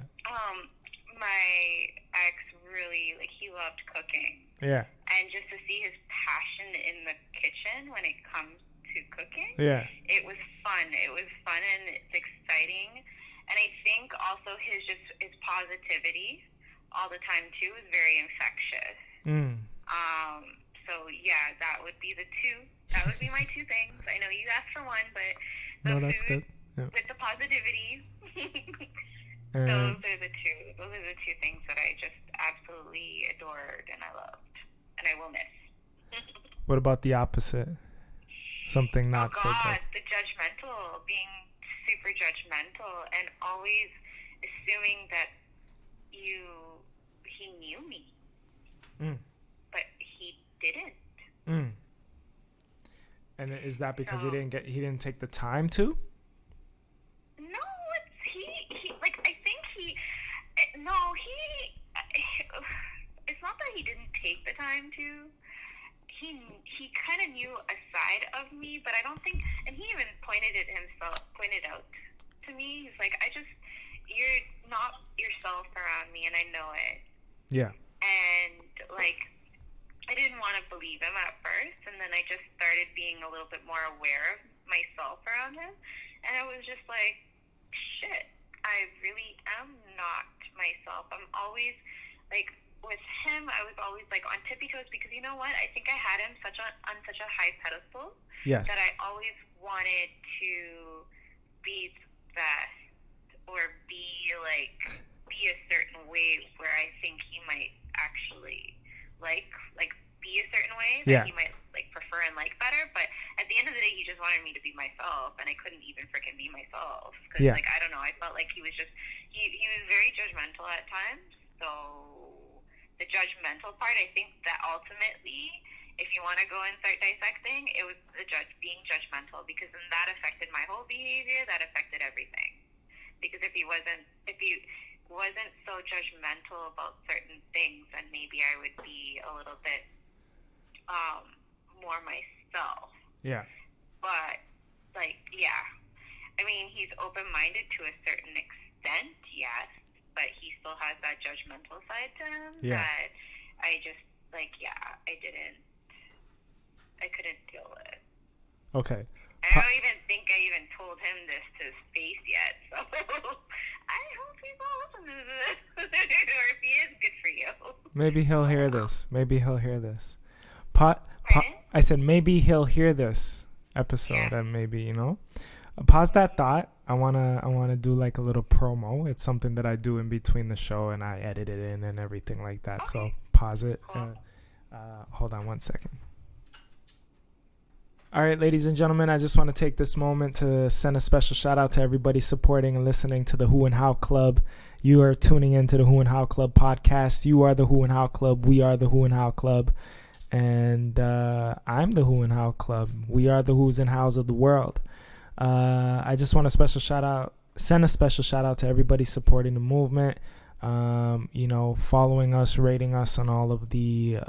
My ex really, like, he loved cooking. Yeah. And just to see his passion in the kitchen when it comes to cooking. Yeah. It was fun. It was fun and it's exciting. And I think also his positivity all the time too is very infectious. So yeah, that would be the two. That would be my two things. I know you asked for one, but the No, that's food good. Yeah. with the positivity. Those are the two. Those are the two things that I just absolutely adored and I loved, and I will miss. What about the opposite? Something not so good. The judgmental, being super judgmental, and always assuming that he knew me, but he didn't. And is that because he didn't take the time to? No, it's not that he didn't take the time to. He kind of knew a side of me, but I don't think, and he even pointed out to me. He's like, you're not yourself around me, and I know it. Yeah. And I didn't want to believe him at first, and then I just started being a little bit more aware of myself around him, and I was just like, shit, I really am not myself. I'm always with him, I was always on tippy toes because you know what? I think I had him on such a high pedestal. Yes. That I always wanted to be best or be a certain way where I think he might actually be a certain way that he might prefer and like better. But at the end of the day, he just wanted me to be myself, and I couldn't even freaking be myself because I don't know. I felt like he was just he was very judgmental at times. So the judgmental part, I think that ultimately, if you want to go and start dissecting, it was being judgmental, because then that affected my whole behavior, that affected everything. Because if he wasn't so judgmental about certain things, then maybe I would be a little bit more myself. Yeah. But I mean, he's open-minded to a certain extent, yes, but he still has that judgmental side to him that I just, I couldn't deal with. Okay. I don't even think I even told him this to his face yet, so I hope he's not listening to this. Or if he is, good for you. Maybe he'll hear this. Pardon? I said maybe he'll hear this episode, and maybe, pause that thought. I wanna do a little promo. It's something that I do in between the show, and I edit it in and everything like that. Okay. So pause it. Cool. Hold on 1 second. All right, ladies and gentlemen, I just want to take this moment to send a special shout out to everybody supporting and listening to the Who and How Club. You are tuning into the Who and How Club podcast. You are the Who and How Club. We are the Who and How Club. And I'm the Who and How Club. We are the Who's and How's of the world. I just want send a special shout out to everybody supporting the movement. Following us, rating us on all of the,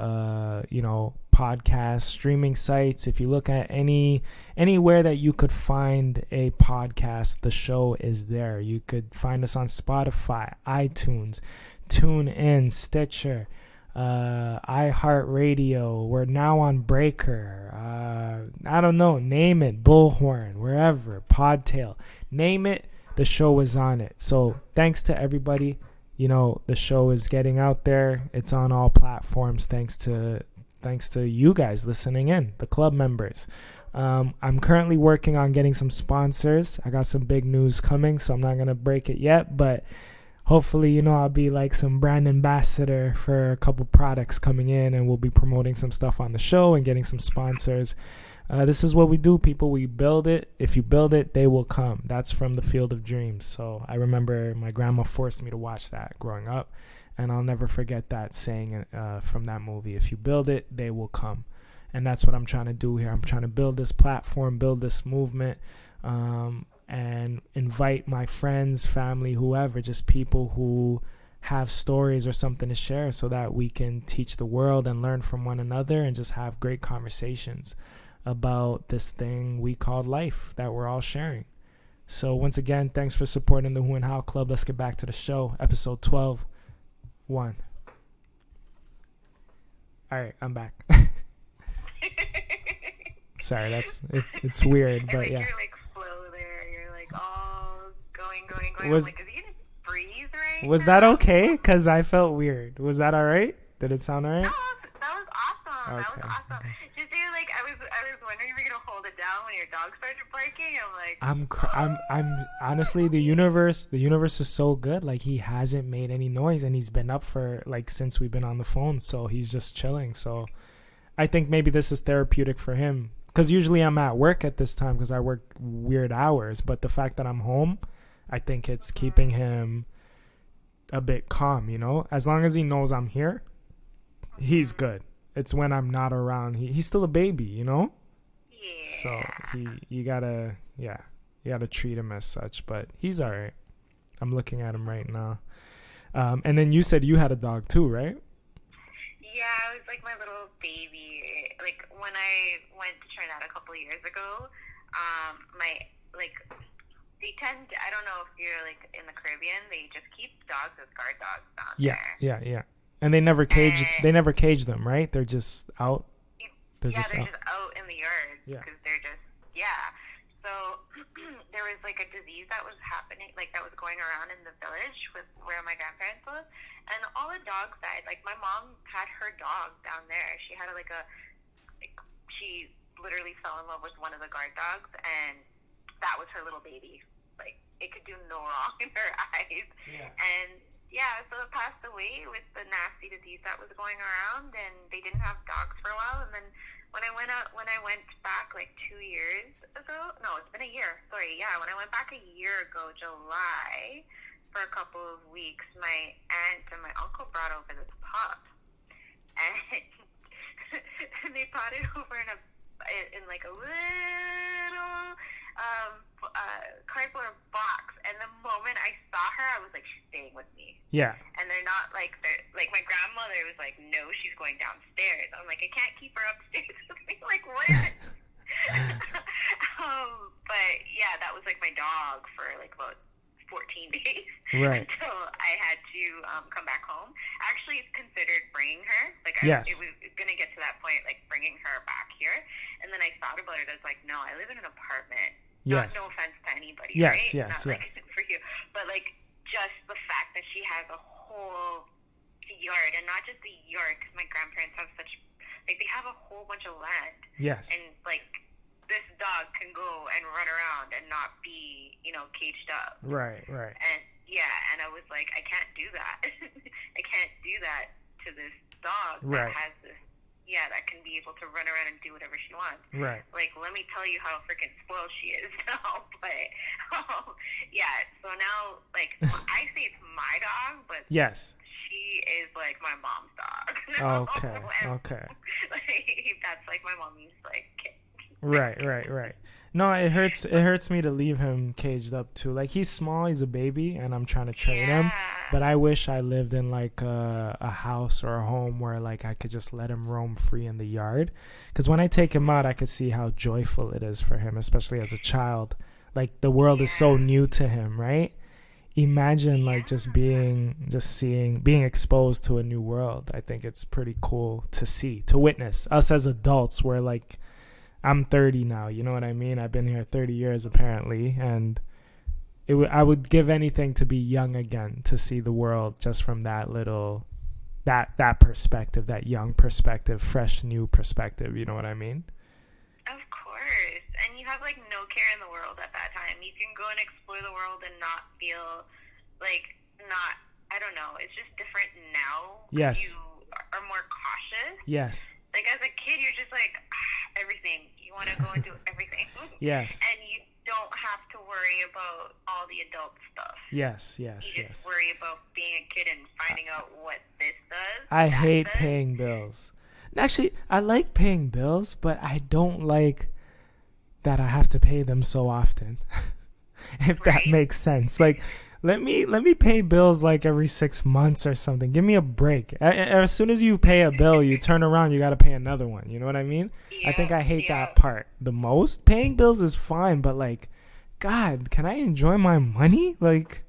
podcast streaming sites. If you look at anywhere that you could find a podcast, the show is there. You could find us on Spotify, iTunes, TuneIn, Stitcher, iHeartRadio. We're now on Breaker. I don't know, name it, Bullhorn, wherever, Podtail, name it, the show is on it. So thanks to everybody. The show is getting out there. It's on all platforms thanks to you guys listening in, the club members. I'm currently working on getting some sponsors. I got some big news coming, so I'm not going to break it yet, but hopefully, I'll be some brand ambassador for a couple products coming in, and we'll be promoting some stuff on the show and getting some sponsors. This is what we do, people. We build it. If you build it, they will come. That's from the Field of Dreams. So I remember my grandma forced me to watch that growing up, and I'll never forget that saying from that movie. If you build it, they will come. And that's what I'm trying to do here. I'm trying to build this platform, build this movement, and invite my friends, family, whoever, just people who have stories or something to share so that we can teach the world and learn from one another and just have great conversations about this thing we called life that we're all sharing. So once again, thanks for supporting the Who and How Club. Let's get back to the show. Episode 12. 1. All right, I'm back. Sorry, it's weird, but like yeah. You're like flow there. You're like all going. Was- I'm like, is he gonna breathe right Was now? that okay? Because I felt weird. Was that all right? Did it sound all right? No, that was awesome. That was Okay, awesome. okay. Just you're like, I was wondering if you're gonna hold it down when your dog started barking. I'm like, I'm honestly, the universe is so good. Like, he hasn't made any noise, and he's been up for like since we've been on the phone, so he's just chilling. So I think maybe this is therapeutic for him, because usually I'm at work at this time because I work weird hours, but the fact that I'm home, I think it's keeping him a bit calm, you know. As long as he knows I'm here, he's good. It's when I'm not around, he's still a baby, you know. yeah. So you gotta treat him as such, but he's all right. I'm looking at him right now. And then you said you had a dog too, right? Yeah, it was like my little baby. Like when I went to Trinidad a couple of years ago, they tend to, I don't know if you're like in the Caribbean, they just keep dogs as guard dogs down there. Yeah. And they never cage them, right? They're just out. They're just out in the yard Yeah. because they're just So there was like a disease that was happening, like that was going around in the village with where my grandparents live, and all the dogs died. Like my mom had her dog down there. She had she literally fell in love with one of the guard dogs, and that was her little baby. Like it could do no wrong in her eyes. Yeah. And so it passed away with the nasty disease that was going around, and they didn't have dogs for a while. And then when I went back like 2 years ago, no, it's been a year. Sorry, yeah. When I went back a year ago, July, for a couple of weeks, my aunt and my uncle brought over this pup, and they brought it over in like a little cardboard box, and the moment I saw her, I was like, she's staying with me. Yeah. And they're my grandmother was like, no, she's going downstairs. I'm like, I can't keep her upstairs with me. Like, what is it? But yeah, that was like my dog for like about 14 days. Right. Until I had to come back home. Actually, it's considered bringing her. Like, Yes. It was going to get to that point, like bringing her back here. And then I thought about it. I was like, no, I live in an apartment. Yes. No offense to anybody, Yes, right? yes, Not yes. like for you. But like just the fact that she has a whole yard, and not just the yard, because my grandparents have they have a whole bunch of land. Yes. And like this dog can go and run around and not be, caged up. Right. And I was like, I can't do that. I can't do that to this dog Right. that has this. Yeah, that can be able to run around and do whatever she wants. Right. Like, let me tell you how freaking spoiled she is now. But, yeah, so now, like, I say it's my dog, but Yes. she is, like, my mom's dog. Okay. Okay. Like, that's, like, my mommy's, like, kid. Right. No, it hurts me to leave him caged up too. Like, he's small, he's a baby, and I'm trying to train him. But I wish I lived in like a house or a home where like I could just let him roam free in the yard. Because when I take him out, I could see how joyful it is for him, especially as a child. Like, the world is so new to him, right? Imagine like being exposed to a new world. I think it's pretty cool to see, to witness. Us as adults, we're like, I'm 30 now, you know what I mean? I've been here 30 years apparently, and I would give anything to be young again, to see the world just from that little, that perspective, that young perspective, fresh new perspective, you know what I mean? Of course. And you have like no care in the world at that time. You can go and explore the world and not feel like I don't know, it's just different now. Yes. You are more cautious. Yes. Like, as a kid, you're just like, everything. You want to go and do everything. Yes. And you don't have to worry about all the adult stuff. Yes. You just worry about being a kid and finding out what this does. I hate paying bills. Actually, I like paying bills, but I don't like that I have to pay them so often. If that makes sense. Like, let me pay bills like every 6 months or something. Give me a break. As soon as you pay a bill, you turn around, you got to pay another one. You know what I mean? Yeah, I think I hate that part the most. Paying bills is fine, but like, God, can I enjoy my money? Like,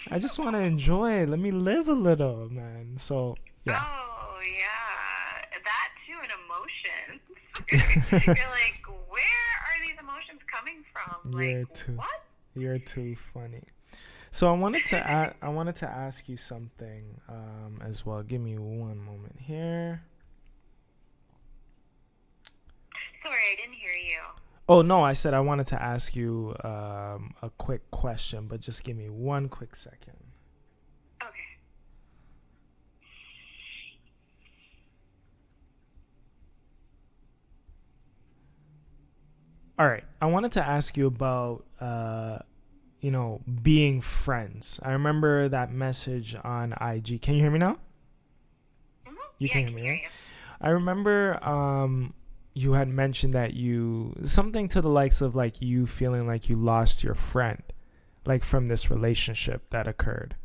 I just want to enjoy it. Let me live a little, man. So, yeah. Oh, yeah. That too, and emotions. You're like, You're too funny. So I wanted to ask you something as well. Give me one moment here. Sorry, I didn't hear you. Oh no, I said I wanted to ask you a quick question, but just give me one quick second. Okay. All right, I wanted to ask you about being friends. I remember that message on IG. Can you hear me now? Mm-hmm. You yeah, can hear me, right? I remember you had mentioned that something to the likes of like you feeling like you lost your friend, like from this relationship that occurred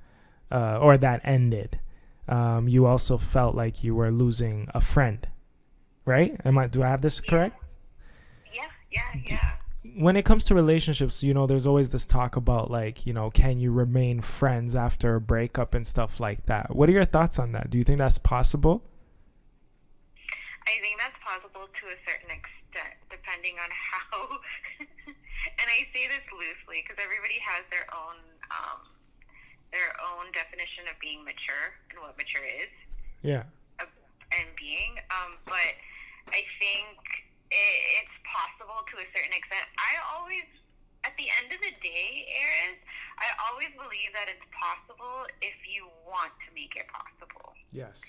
or that ended. You also felt like you were losing a friend, right? Do I have this correct? Yeah. When it comes to relationships, there's always this talk about like, can you remain friends after a breakup and stuff like that? What are your thoughts on that? Do you think that's possible? I think that's possible to a certain extent, depending on how, and I say this loosely because everybody has their own definition of being mature and what mature is. Yeah. And being, but I think it's possible to a certain extent. I always, at the end of the day, Arys, I always believe that it's possible if you want to make it possible. Yes.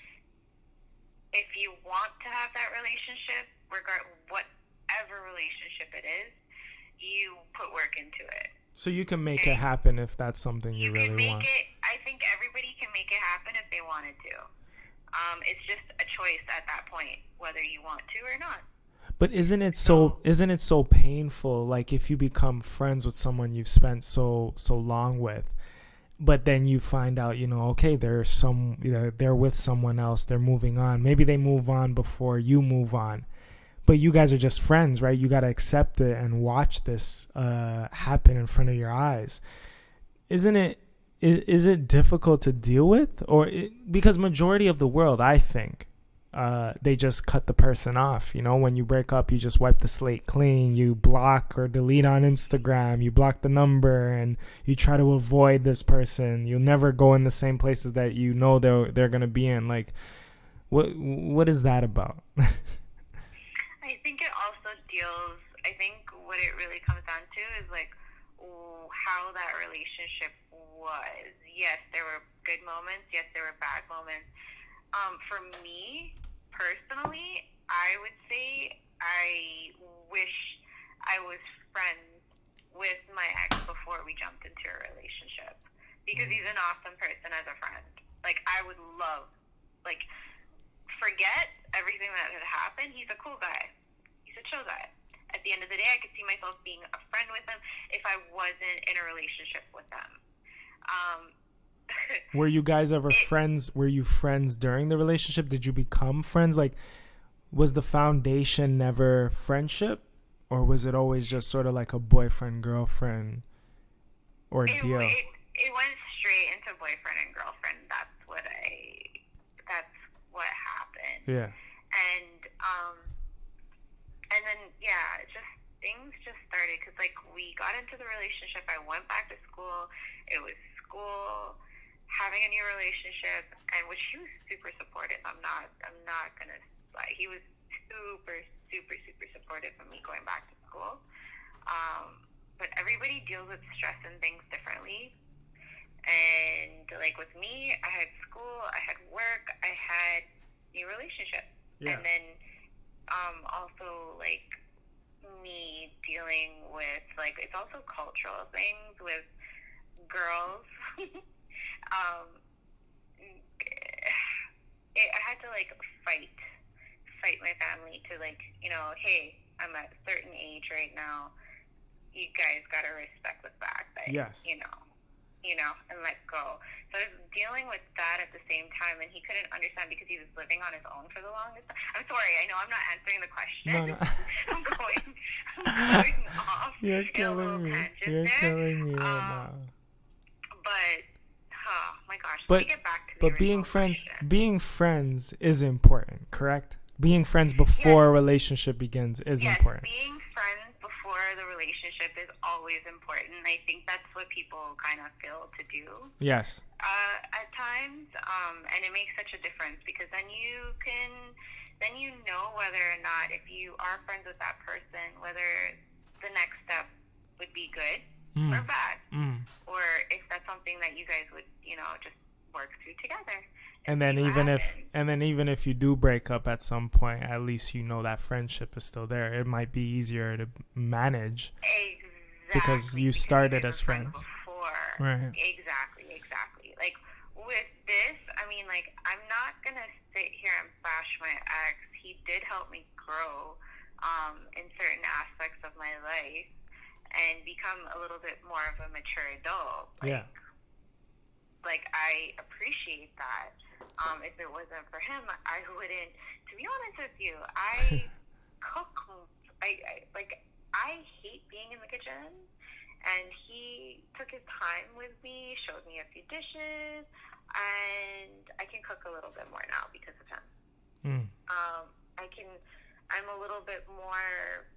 If you want to have that relationship, whatever relationship it is, you put work into it. So you can make it happen if that's something you really want. I think everybody can make it happen if they wanted to. It's just a choice at that point, whether you want to or not. But isn't it so painful? Like if you become friends with someone you've spent so long with, but then you find out, okay, they're with someone else, they're moving on. Maybe they move on before you move on, but you guys are just friends, right? You got to accept it and watch this happen in front of your eyes. Is it difficult to deal with? Because majority of the world, I think, they just cut the person off. When you break up, you just wipe the slate clean. You block or delete on Instagram. You block the number and you try to avoid this person. You'll never go in the same places that they're going to be in. Like, what is that about? I think it also I think what it really comes down to is like how that relationship was. Yes, there were good moments. Yes, there were bad moments. For me, personally, I would say I wish I was friends with my ex before we jumped into a relationship. Because he's an awesome person as a friend. Like, I would love, forget everything that had happened. He's a cool guy. He's a chill guy. At the end of the day, I could see myself being a friend with him if I wasn't in a relationship with them. Were you guys ever friends? Were you friends during the relationship? Did you become friends? Like, was the foundation never friendship? Or was it always just sort of like a boyfriend-girlfriend ordeal? It went straight into boyfriend and girlfriend. That's what happened. Yeah. And then, things just started because, we got into the relationship. I went back to school. It was school, having a new relationship, and which he was super supportive. I'm not gonna lie. He was super, super, super supportive of me going back to school. But everybody deals with stress and things differently. And with me, I had school, I had work, I had new relationship. Yeah. And then also me dealing with it's also cultural things with girls. I had to fight my family to hey, I'm at a certain age right now. You guys gotta respect the fact that yes. And let go. So I was dealing with that at the same time, and he couldn't understand because he was living on his own for the longest time. I'm sorry, I know I'm not answering the question. No. I'm going off. You're killing me. You're killing me right now. But my gosh, but, let me get back to the being friends is important, correct? Being friends before a relationship begins is important. Being friends before the relationship is always important. I think that's what people kind of fail to do. Yes. At times, and it makes such a difference because then you know whether or not, if you are friends with that person, whether the next step would be good or bad, or if that's something that you guys would, just work through together. And then even if you do break up at some point, at least you know that friendship is still there. It might be easier to manage. Exactly. Because you started as friends. Before. Right. Exactly. Like, with this, I mean, like, I'm not going to sit here and bash my ex. He did help me grow in certain aspects of my life and become a little bit more of a mature adult. Like, I appreciate that. If it wasn't for him, I wouldn't. To be honest with you, I cook. I hate being in the kitchen, and he took his time with me, showed me a few dishes, and I can cook a little bit more now because of him. I'm a little bit more,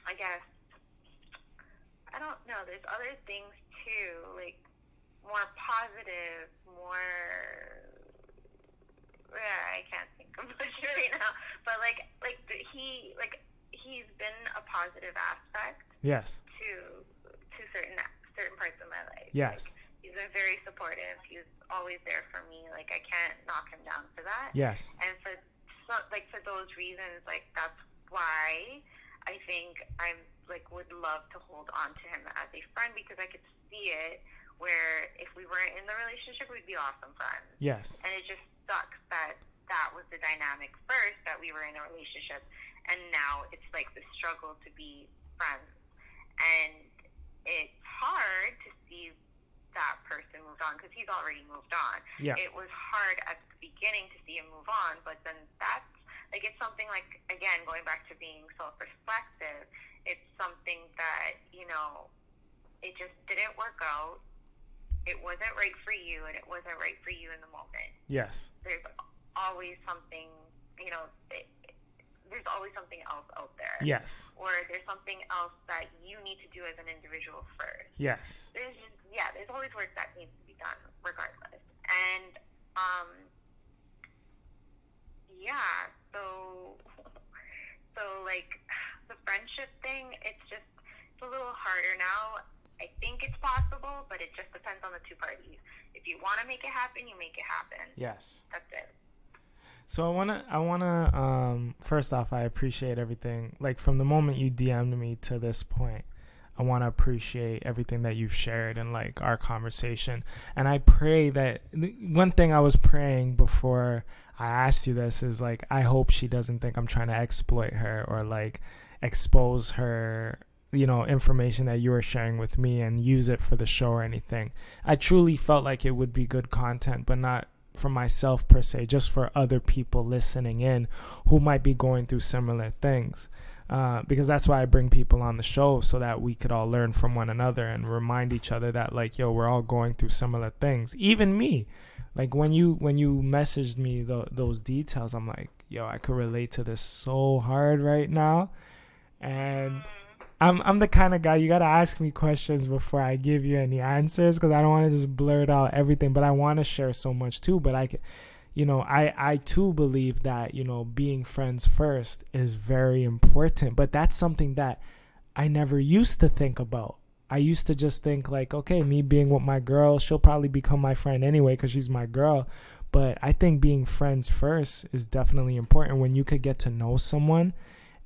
I guess, I don't know, there's other things too, like more positive, I can't think of much right now, but he's been a positive aspect. Yes. To certain parts of my life. Yes. Like, he's been very supportive. He's always there for me. Like, I can't knock him down for that. Yes. And for those reasons, like, that's why I think I'm would love to hold on to him as a friend, because I could see it where if we weren't in the relationship, we'd be awesome friends. Yes. And it just sucks that was the dynamic first, that we were in a relationship, and now it's like the struggle to be friends. And it's hard to see that person moved on because he's already moved on. Yeah. It was hard at the beginning to see him move on, but then that's like, it's something like, again, going back to being self-reflective, it's something that, it just didn't work out. It wasn't right for you, and it wasn't right for you in the moment. Yes. There's always something, there's always something else out there. Yes. Or there's something else that you need to do as an individual first. Yes. There's always work that needs to be done regardless. And, so like the friendship thing, it's a little harder now. I think it's possible, but it just depends on the two parties. If you want to make it happen, you make it happen. Yes. That's it. So I wanna first off, I appreciate everything. Like, from the moment you DM'd me to this point, I want to appreciate everything that you've shared and like our conversation. And I pray that one thing I was praying before I asked you this is like, I hope she doesn't think I'm trying to exploit her or like expose her, information that you were sharing with me and use it for the show or anything. I truly felt like it would be good content, but not for myself per se, just for other people listening in who might be going through similar things. Because that's why I bring people on the show, so that we could all learn from one another and remind each other that like, we're all going through similar things. Even me, like when you messaged me those details, I'm like, I could relate to this so hard right now. And I'm the kind of guy, you got to ask me questions before I give you any answers, because I don't want to just blurt out everything, but I want to share so much too. But I too believe that, being friends first is very important, but that's something that I never used to think about. I used to just think like, okay, me being with my girl, she'll probably become my friend anyway because she's my girl. But I think being friends first is definitely important when you could get to know someone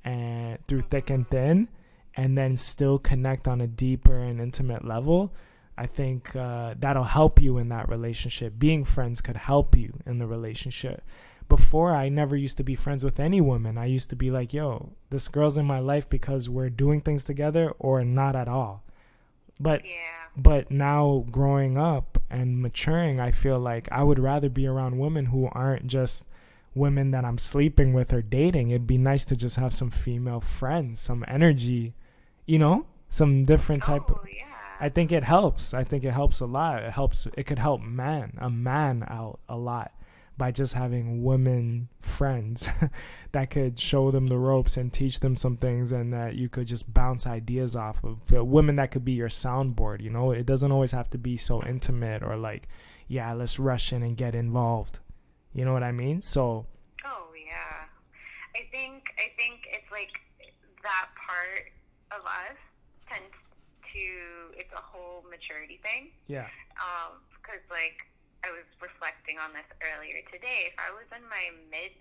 and through thick and thin, and then still connect on a deeper and intimate level. I think that'll help you in that relationship. Being friends could help you in the relationship. Before, I never used to be friends with any woman. I used to be like, this girl's in my life because we're doing things together, or not at all. But now growing up and maturing, I feel like I would rather be around women who aren't just women that I'm sleeping with or dating. It'd be nice to just have some female friends, some energy, some different type of... Yeah. I think it helps. I think it helps a lot. It could help a man out a lot. by just having women friends that could show them the ropes and teach them some things, and that you could just bounce ideas off of. Women that could be your soundboard, you know? It doesn't always have to be so intimate or like, yeah, let's rush in and get involved. You know what I mean? So. Oh, yeah. I think it's like that part of us tends to, it's a whole maturity thing. Yeah. Because, like, I was reflecting on this earlier today. If I was in my mid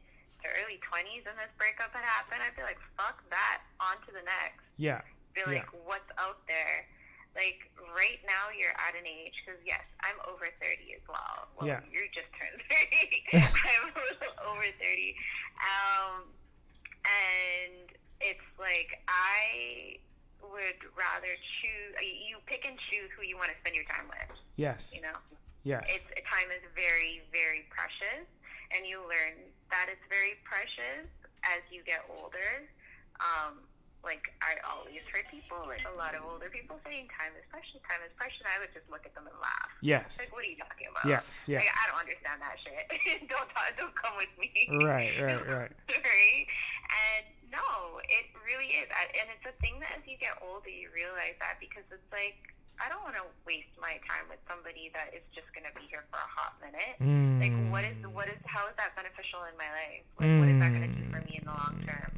to early 20s and this breakup had happened, I'd be like, fuck that, on to the next. Yeah. Be like, what's out there? Like, right now you're at an age, because yes, I'm over 30 as well. Well, yeah. You just turned 30. I'm over 30. And it's like, I would rather choose, you pick and choose who you want to spend your time with. Yes. You know? Yes. Time is very, very precious, and you learn that it's very precious as you get older. Like, I always heard people, like a lot of older people saying, time is precious, time is precious. I would just look at them and laugh. Yes. Like, what are you talking about? Yes, yes. Like, I don't understand that shit. Don't come with me. Right. Right? And no, it really is. And it's a thing that as you get older, you realize that, because it's like, I don't want to waste my time with somebody that is just going to be here for a hot minute. Like, how is that beneficial in my life? Like, what is that going to do for me in the long term?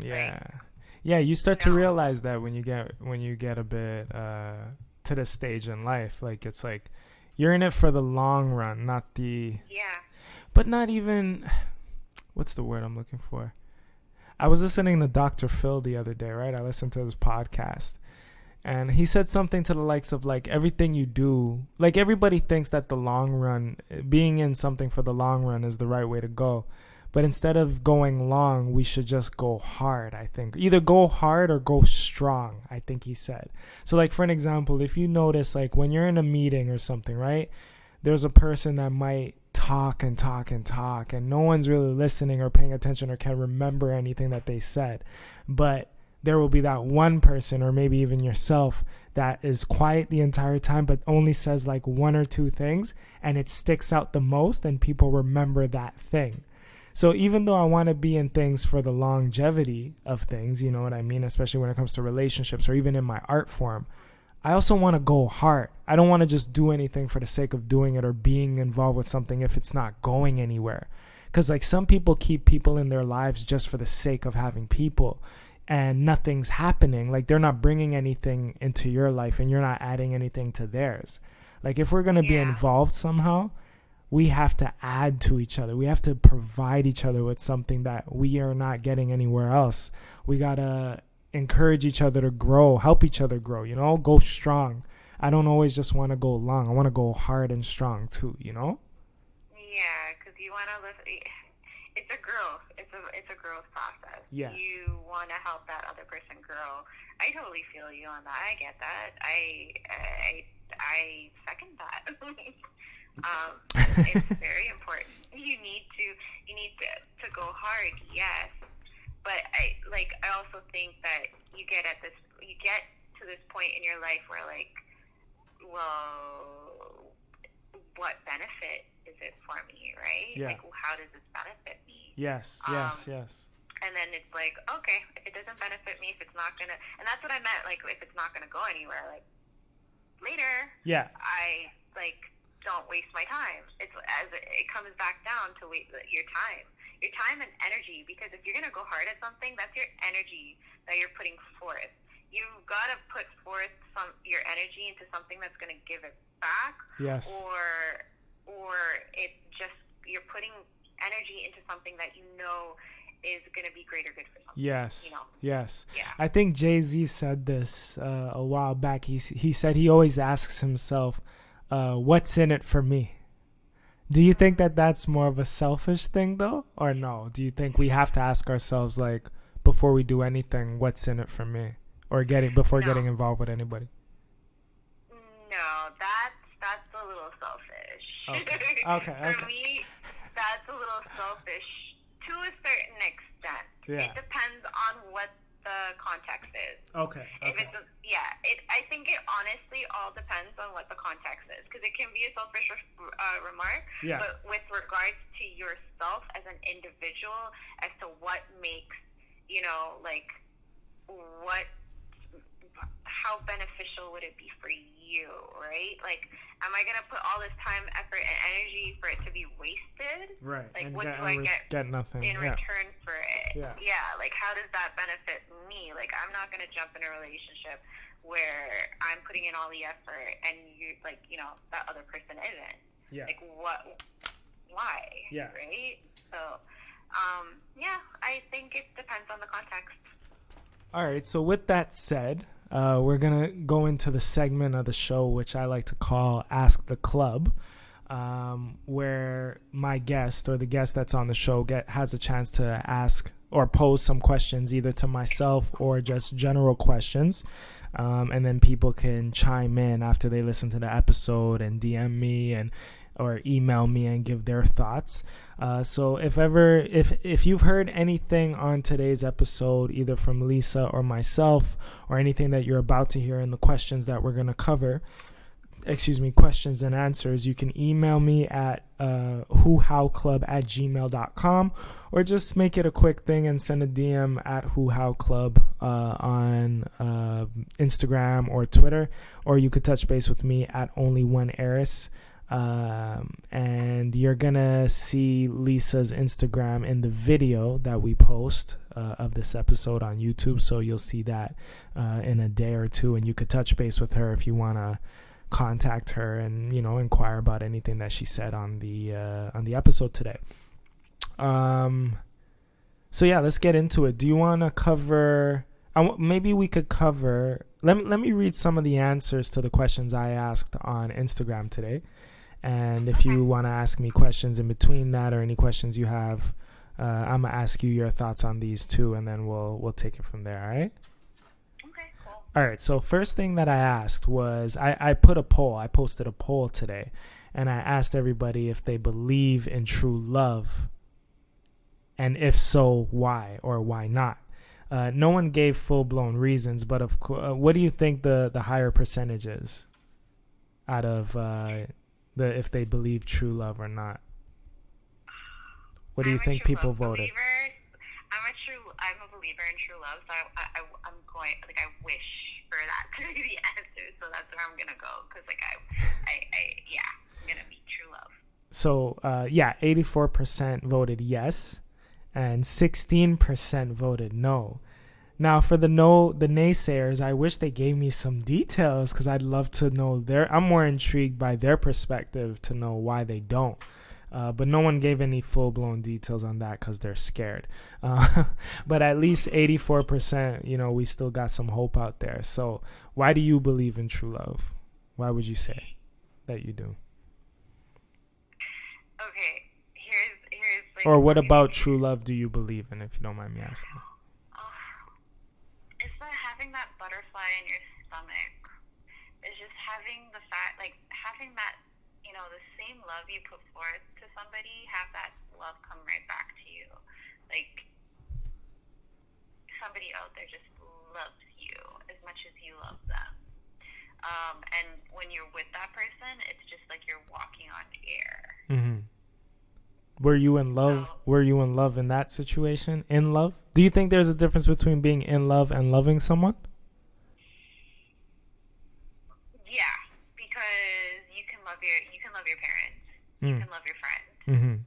Yeah. Right? Yeah, you start to realize that when you get a bit to this stage in life, like, it's like you're in it for the long run, not the but not even, what's the word I'm looking for? I was listening to Dr. Phil the other day, right? I listened to his podcast, and he said something to the likes of, like, everything you do, like, everybody thinks that the long run, being in something for the long run, is the right way to go. But instead of going long, we should just go hard, I think. Either go hard or go strong, I think he said. So, like, for an example, if you notice, like, when you're in a meeting or something, right, there's a person that might talk and talk and talk, and no one's really listening or paying attention or can remember anything that they said. But there will be that one person, or maybe even yourself, that is quiet the entire time but only says, like, one or two things, and it sticks out the most, and people remember that thing. So even though I want to be in things for the longevity of things, you know what I mean, especially when it comes to relationships or even in my art form, I also want to go hard. I don't want to just do anything for the sake of doing it or being involved with something if it's not going anywhere. Because, like, some people keep people in their lives just for the sake of having people, and nothing's happening. Like, they're not bringing anything into your life and you're not adding anything to theirs. Like, if we're going to be involved somehow, we have to add to each other. We have to provide each other with something that we are not getting anywhere else. We got to encourage each other to grow, help each other grow, you know, go strong. I don't always just want to go long. I want to go hard and strong too, you know? Yeah, because you want to live. It's a growth. It's a growth process. Yes. You want to help that other person grow. I totally feel you on that. I get that. I second that. It's very important. You need to go hard, yes. But I also think that you get to this point in your life where, like, well, what benefit is it for me, right? Yeah. Like, how does this benefit me? Yes. And then it's like, okay, if it doesn't benefit me, if it's not gonna, and that's what I meant, like, if it's not gonna go anywhere, like, later, I, like, don't waste my time. It comes back down to your time and energy, because if you're going to go hard at something, that's your energy that you're putting forth. You've got to put forth your energy into something that's going to give it back. Yes. Or it's just, you're putting energy into something that you know is going to be greater good for something. Yes. You know? Yes. Yeah. I think Jay-Z said this a while back. He said he always asks himself, what's in it for me? Do you think that that's more of a selfish thing, though? Or no? Do you think we have to ask ourselves, like, before we do anything, what's in it for me? Or before getting involved with anybody? No, that's a little selfish. Okay. For me, that's a little selfish to a certain extent. Yeah. It depends on what the context is. Okay. If it's I think it honestly all all depends on what the context is, because it can be a selfish remark, Yeah. but with regards to yourself as an individual, as to what makes, you know, like, how beneficial would it be for you, right? Like, am I gonna put all this time, effort, and energy for it to be wasted? Right. Like, And what do I get nothing in return for it? Yeah. Like, how does that benefit me? Like, I'm not gonna jump in a relationship where I'm putting in all the effort and you, like, you know, that other person isn't. Yeah. Like, why? Yeah. Right? So, I think it depends on the context. All right. So with that said, we're going to go into the segment of the show, which I like to call Ask the Club, where my guest or the guest that's on the show has a chance to ask or pose some questions either to myself or just general questions. And then people can chime in after they listen to the episode and DM me or email me and give their thoughts. So if you've heard anything on today's episode, either from Lisa or myself, or anything that you're about to hear in the questions that we're going to cover, questions and answers, you can email me at whohowclub@gmail.com, or just make it a quick thing and send a DM at whohowclub on Instagram or Twitter, or you could touch base with me at only one Arys. And you're gonna see Lisa's Instagram in the video that we post of this episode on YouTube, so you'll see that in a day or two, and you could touch base with her if you want to contact her and, you know, inquire about anything that she said on the episode today. So yeah, let's get into it. Do you want to cover maybe we could cover let me read some of the answers to the questions I asked on Instagram today. And if you want to ask me questions in between that, or any questions you have, I'm gonna ask you your thoughts on these too, and then we'll take it from there. All right? Okay, cool. All right. So first thing that I asked was I put a poll. I posted a poll today, and I asked everybody if they believe in true love, and if so, why or why not. No one gave full blown reasons, but of course, what do you think the higher percentage is out of if they believe true love or not? What do you think people voted? I'm a believer in true love, so I'm going, like, I wish for that to be the answer, so that's where I'm gonna go, because, like, I'm gonna be true love. So 84% voted yes, and 16% voted no. Now, for the naysayers, I wish they gave me some details, because I'd love to know I'm more intrigued by their perspective to know why they don't. But no one gave any full-blown details on that because they're scared. But at least 84%, you know, we still got some hope out there. So why do you believe in true love? Why would you say that you do? Okay, here's like... Or what about true love do you believe in, if you don't mind me asking? It's about having that butterfly in your stomach. It's just having having that, you know, the same love you put forth to somebody, have that love come right back to you. Like, somebody out there just loves you as much as you love them. And when you're with that person, it's just like you're walking on air. Mm-hmm. Were you in love? Were you in love in that situation? In love? Do you think there's a difference between being in love and loving someone? Yeah, because you can love your parents, you can love your friends,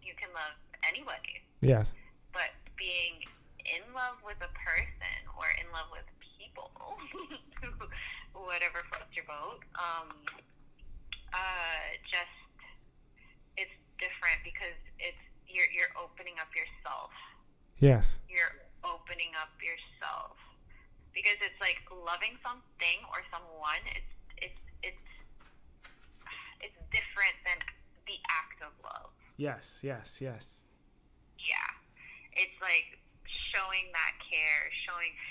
you can love anybody. Yes. But being in love with a person or in love with people, whatever floats your boat, just it's different, because you're opening up yourself. Yes. You're opening up yourself, because it's like loving something or someone. It's different than the act of love. Yes. Yeah, it's like showing that care,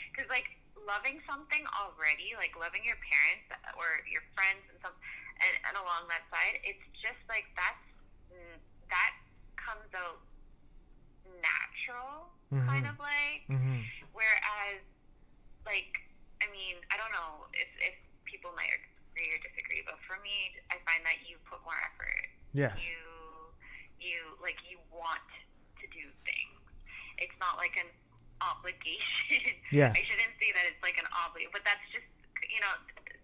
because like loving something already, like loving your parents or your friends and along that side, it's just like that comes out natural, kind of like. Whereas, like, I mean, I don't know if people might agree or disagree, but for me, I find that you put more effort. Yes. You want to do things. It's not like an obligation. Yes. I shouldn't say that it's like an obligation, but that's just,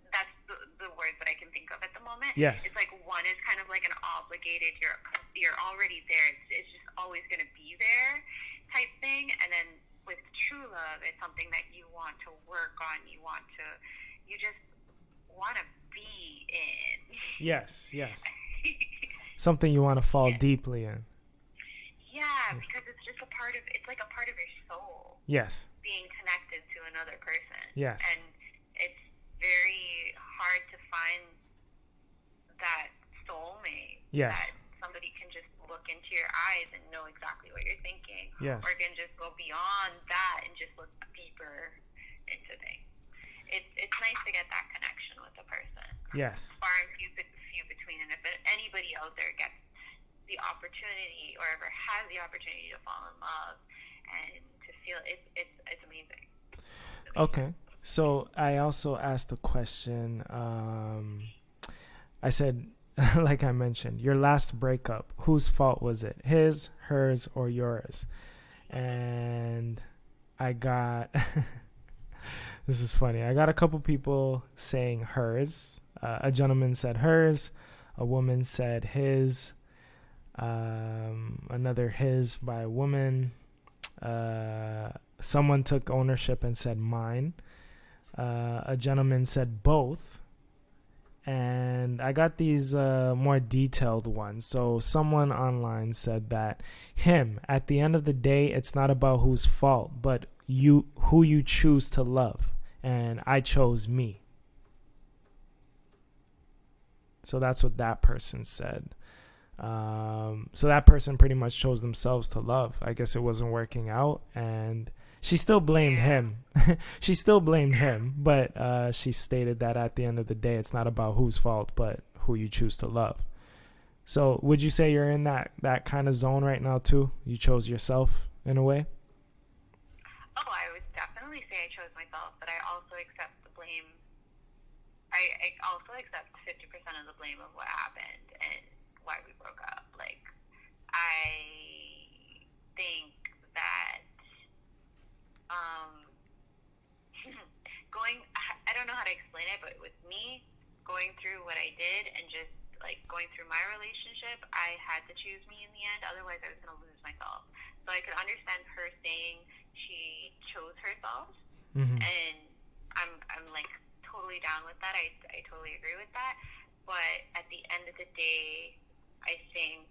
that's the word that I can think of at the moment. Yes. It's like one is kind of like an obligated, you're already there. It's just always going to be there type thing. And then with true love, it's something that you want to work on. You just want to be in. Yes. Something you want to fall Yes. deeply in. Yeah, because it's just it's like a part of your soul. Yes. Being connected to another person. Yes. And it's very hard to find that soulmate. Yes. That somebody can just look into your eyes and know exactly what you're thinking. Yes. Or can just go beyond that and just look deeper into things. It's nice to get that connection with a person. Yes. Far and few between. And if anybody out there gets the opportunity or ever has the opportunity to fall in love and to feel it's amazing. Okay. So I also asked the question, I said, like I mentioned, your last breakup, whose fault was it? His, hers, or yours? And I got, this is funny. I got a couple people saying hers. A gentleman said hers. A woman said his. Another his by a woman. Someone took ownership and said mine. A gentleman said both. And I got these more detailed ones. So someone online said that him, at the end of the day, it's not about whose fault, but who you choose to love. And I chose me. So that's what that person said. So that person pretty much chose themselves to love. I guess it wasn't working out, and she still blamed him. She still blamed him, but she stated that at the end of the day, it's not about whose fault, but who you choose to love. So would you say you're in that kind of zone right now too? You chose yourself in a way? Oh, I would definitely say I chose myself, but I also accept the blame. I also accept 50% of the blame of what happened and why we broke up. Like, I think that I don't know how to explain it, but with me going through what I did and just like going through my relationship, I had to choose me in the end. Otherwise, I was going to lose myself. So I could understand her saying she chose herself, and I'm like totally down with that. I totally agree with that. But at the end of the day, I think,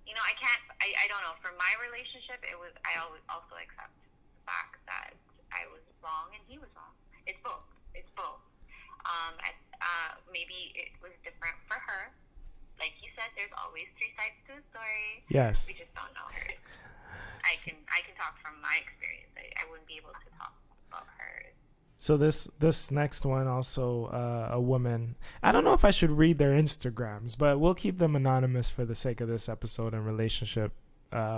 I don't know. For my relationship, I always also accept the fact that I was wrong and he was wrong. It's both. Maybe it was different for her. Like you said, there's always three sides to a story. Yes. We just don't know hers. I can talk from my experience. I wouldn't be able to talk about hers. So this next one also a woman. I don't know if I should read their Instagrams, but we'll keep them anonymous for the sake of this episode and relationship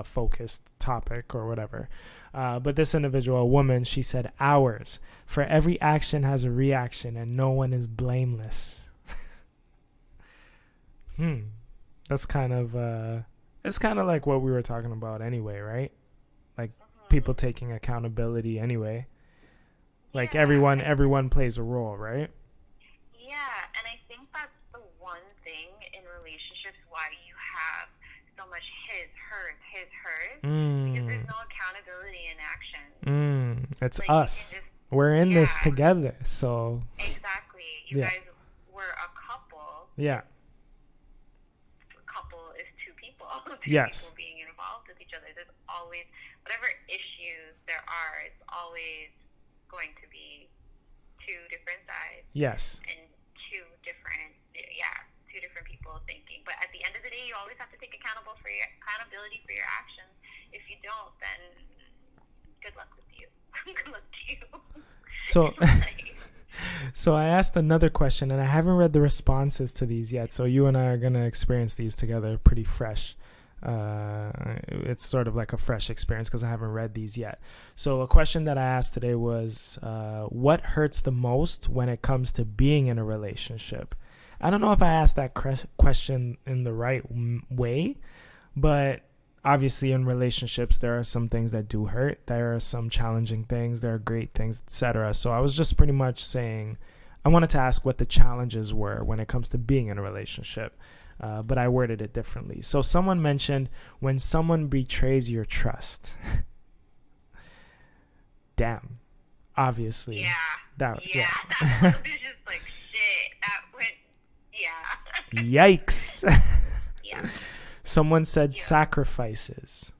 focused topic or whatever. But this individual, a woman, she said, "Hours. For every action has a reaction, and no one is blameless." That's kind of it's kind of like what we were talking about anyway, right? Like people taking accountability anyway. Like everyone plays a role, right? Yeah, and I think that's the one thing in relationships why you have so much hers, because there's no accountability in action. It's like, us. We're in this together, so. Exactly. You guys were a couple. Yeah. A couple is two people. Yes. People being involved with each other. There's always, whatever issues there are, it's always going to be two different sides. Yes. And two different people thinking. But at the end of the day, you always have to take accountability for your actions. If you don't, then good luck with you. Good luck to you. So I asked another question, and I haven't read the responses to these yet. So you and I are going to experience these together pretty fresh. It's sort of like a fresh experience because I haven't read these yet. So a question that I asked today was, what hurts the most when it comes to being in a relationship? I don't know if I asked that question in the right way, but obviously in relationships, there are some things that do hurt. There are some challenging things. There are great things, etc. So I was just pretty much saying, I wanted to ask what the challenges were when it comes to being in a relationship. But I worded it differently. So someone mentioned when someone betrays your trust. Damn. Obviously. Yeah. That was just like shit. That went. Yeah. Yikes. Yeah. Someone said sacrifices.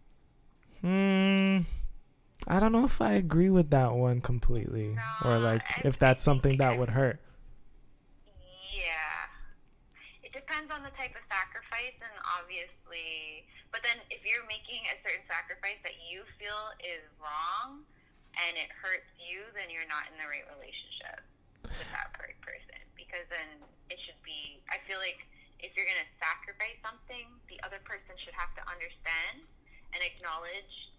I don't know if I agree with that one completely, or like if that's something that would hurt. Yeah. It depends on the type of sacrifice, and obviously, but then if you're making a certain sacrifice that you feel is wrong and it hurts you, then you're not in the right relationship with that person, because then it should be, I feel like if you're going to sacrifice something, the other person should have to understand and acknowledge,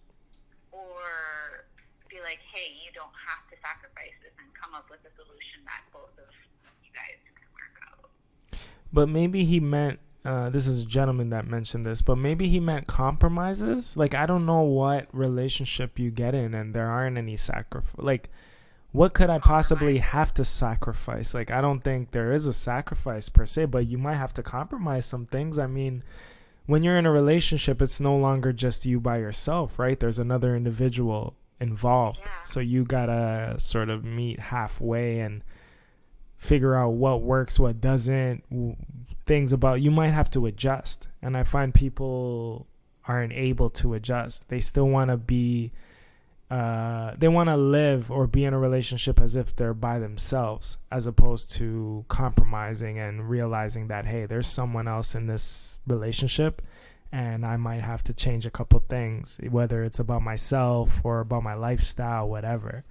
or be like, hey, you don't have to sacrifice this, and come up with a solution that both of you guys can work out. But maybe he meant, this is a gentleman that mentioned this, but maybe he meant compromises. Like, I don't know what relationship you get in and there aren't any sacrifice. Like, what could I possibly have to sacrifice? Like, I don't think there is a sacrifice per se, but you might have to compromise some things. I mean, when you're in a relationship, it's no longer just you by yourself, right? There's another individual involved. Yeah. So you gotta sort of meet halfway and figure out what works, what doesn't, things about, you might have to adjust. And I find people aren't able to adjust. They still want to be, they want to live or be in a relationship as if they're by themselves, as opposed to compromising and realizing that, hey, there's someone else in this relationship and I might have to change a couple things, whether it's about myself or about my lifestyle, whatever.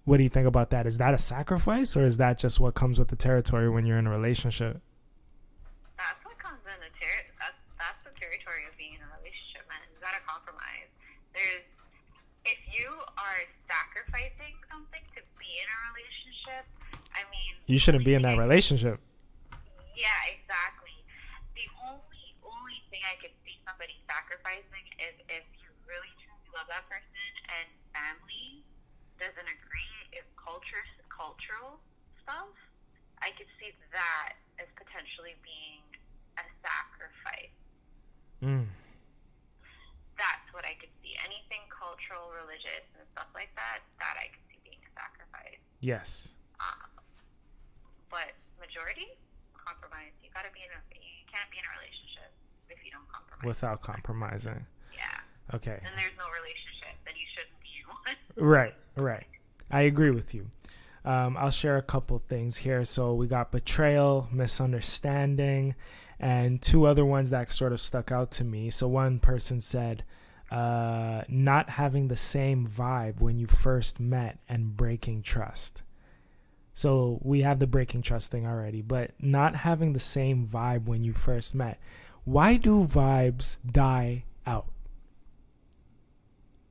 What do you think about that? Is that a sacrifice, or is that just what comes with the territory when you're in a relationship? That's what comes in the that's the territory of being in a relationship, man. You gotta compromise. If you are sacrificing something to be in a relationship, I mean, You shouldn't be in that relationship. Yeah, exactly. The only thing I could see somebody sacrificing is if you really truly love that person and family doesn't agree, if cultural stuff, I could see that as potentially being a sacrifice. That's what I could see. Anything cultural, religious, and stuff like that I could see being a sacrifice. Yes. But majority, compromise. You can't be in a relationship if you don't compromise. Without compromising. Yeah. Okay. Then there's no relationship. Then you shouldn't be in one. Right. I agree with you. I'll share a couple things here. So we got betrayal, misunderstanding, and two other ones that sort of stuck out to me. So one person said, not having the same vibe when you first met and breaking trust. So we have the breaking trust thing already, but not having the same vibe when you first met. Why do vibes die out?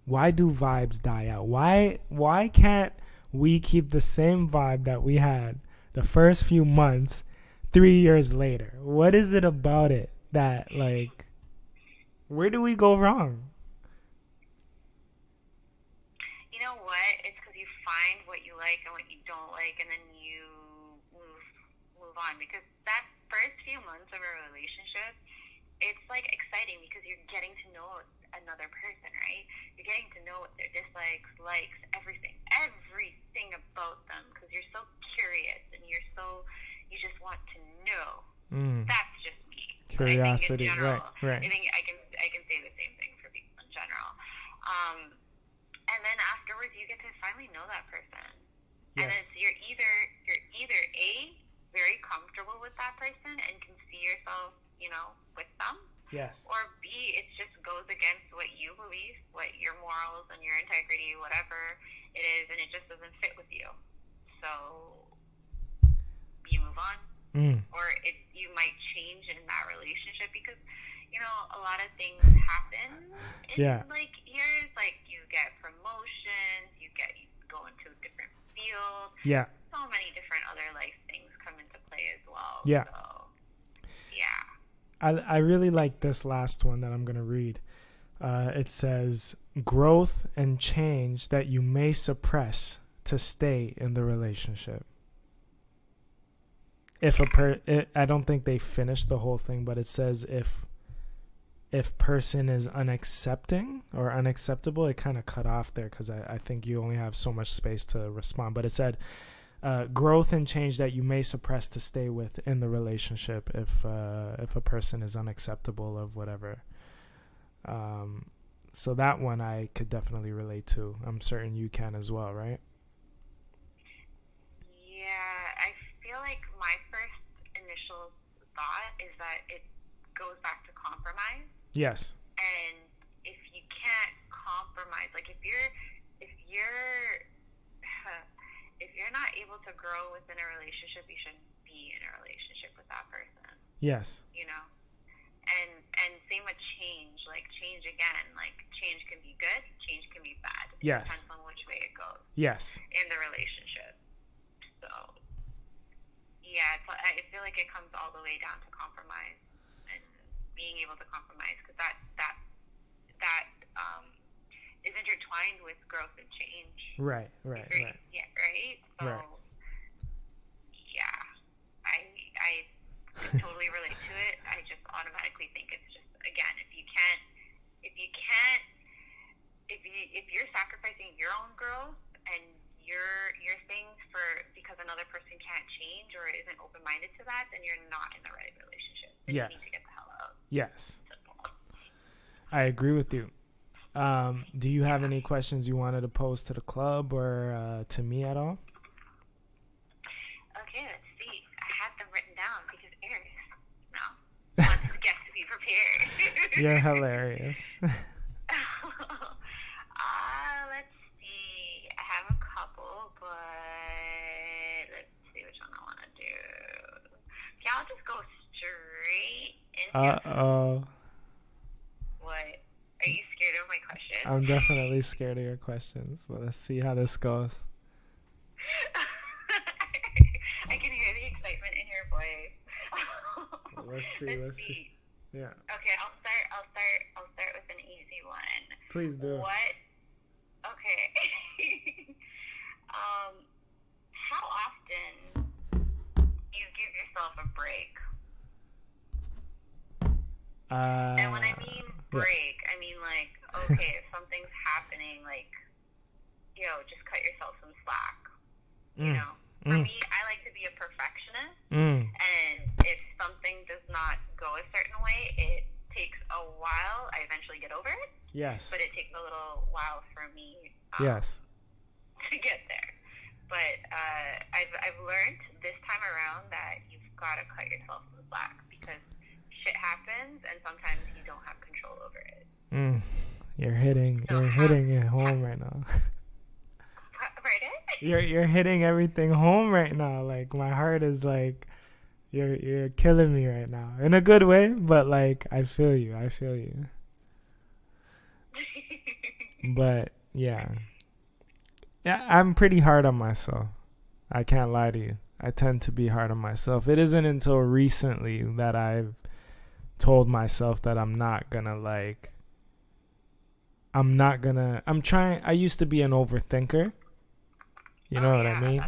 Why do vibes die out? Why can't we keep the same vibe that we had the first few months 3 years later? What is it about it that, like, where do we go wrong? You know what? It's because you find what you like and what you don't like, and then you move on. Because that first few months of a relationship, it's like exciting because you're getting to know another person, right? You're getting to know what their dislikes, likes, everything about them, because you're so curious and you just want to know. That's just me. Curiosity, I think in general, right. I think I can say the same thing for people in general. And then afterwards, you get to finally know that person, Yes. and it's you're either A, very comfortable with that person and can see yourself, with them. Yes. Or B, it just goes against what you believe, what your morals and your integrity, whatever it is, and it just doesn't fit with you. So you move on. Or you might change in that relationship because, a lot of things happen in like years. Like you get promotions, you go into a different field. Yeah. So many different other life things come into play as well. Yeah. So, yeah. I really like this last one that I'm going to read. It says, growth and change that you may suppress to stay in the relationship. I don't think they finished the whole thing, but it says if person is unaccepting or unacceptable, it kind of cut off there because I think you only have so much space to respond. But it said growth and change that you may suppress to stay within the relationship if a person is unacceptable of whatever. So that one I could definitely relate to. I'm certain you can as well, right? Yeah, I feel like my first initial thought is that it goes back to compromise. Yes. And if you can't compromise, like if you're not able to grow within a relationship, you shouldn't be in a relationship with that person. Yes. And same with change. Like change again. Like change can be good, change can be bad. Yes. It depends on which way it goes. Yes. In the relationship. So yeah, I feel like it comes all the way down to compromise and being able to compromise, because that is intertwined with growth and change. Right. Yeah, right? So, right. Yeah, I totally relate to it. I just automatically think it's just, again, if you're sacrificing your own growth and your things because another person can't change or isn't open-minded to that, then you're not in the right relationship. Then yes. You need to get the hell out. Yes. I agree with you. Do you have any questions you wanted to pose to the club or to me at all? Okay, let's see. I had them written down because Arys wants the guest to be prepared. You're hilarious. Let's see. I have a couple, but let's see which one I want to do. Okay, I'll just go straight into Uh-oh. What? Are you scared of my questions? I'm definitely scared of your questions, but let's see how this goes. I can hear the excitement in your voice. Let's see. Yeah. Okay, I'll start with an easy one. Please do. What? Okay. How often do you give yourself a break? And when I mean break, I mean like, okay, if something's happening, like, just cut yourself some slack. For me, I like to be a perfectionist, and if something does not go a certain way, it takes a while. I eventually get over it. Yes. But it takes a little while for me. Yes. To get there. But I've learned this time around that you've got to cut yourself some slack because shit happens, and sometimes you don't have control over it. You're hitting it home right now. Pardon? You're hitting everything home right now. Like my heart is like, you're killing me right now in a good way. But like I feel you. But yeah, I'm pretty hard on myself. I can't lie to you. I tend to be hard on myself. It isn't until recently that I've told myself that I used to be an overthinker. You know what I mean?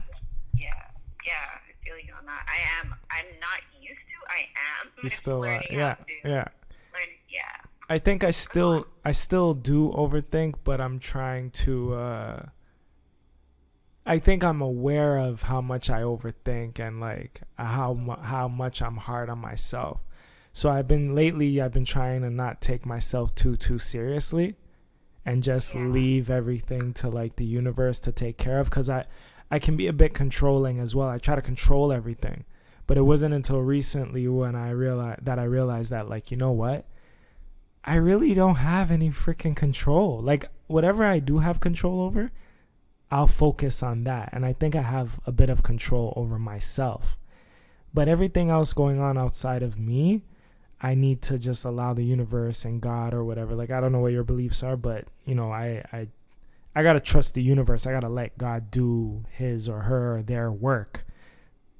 Yeah, I feel you on that. I'm not used to, I am. You still are, yeah. I think I still do overthink, but I'm trying to, I think I'm aware of how much I overthink and like how much I'm hard on myself. So I've been trying to not take myself too seriously and just leave everything to like the universe to take care of, because I can be a bit controlling as well. I try to control everything, but it wasn't until recently when I realized that like, you know what? I really don't have any freaking control. Like whatever I do have control over, I'll focus on that. And I think I have a bit of control over myself. But everything else going on outside of me, I need to just allow the universe and God or whatever. Like, I don't know what your beliefs are, but, I got to trust the universe. I got to let God do his or her or their work.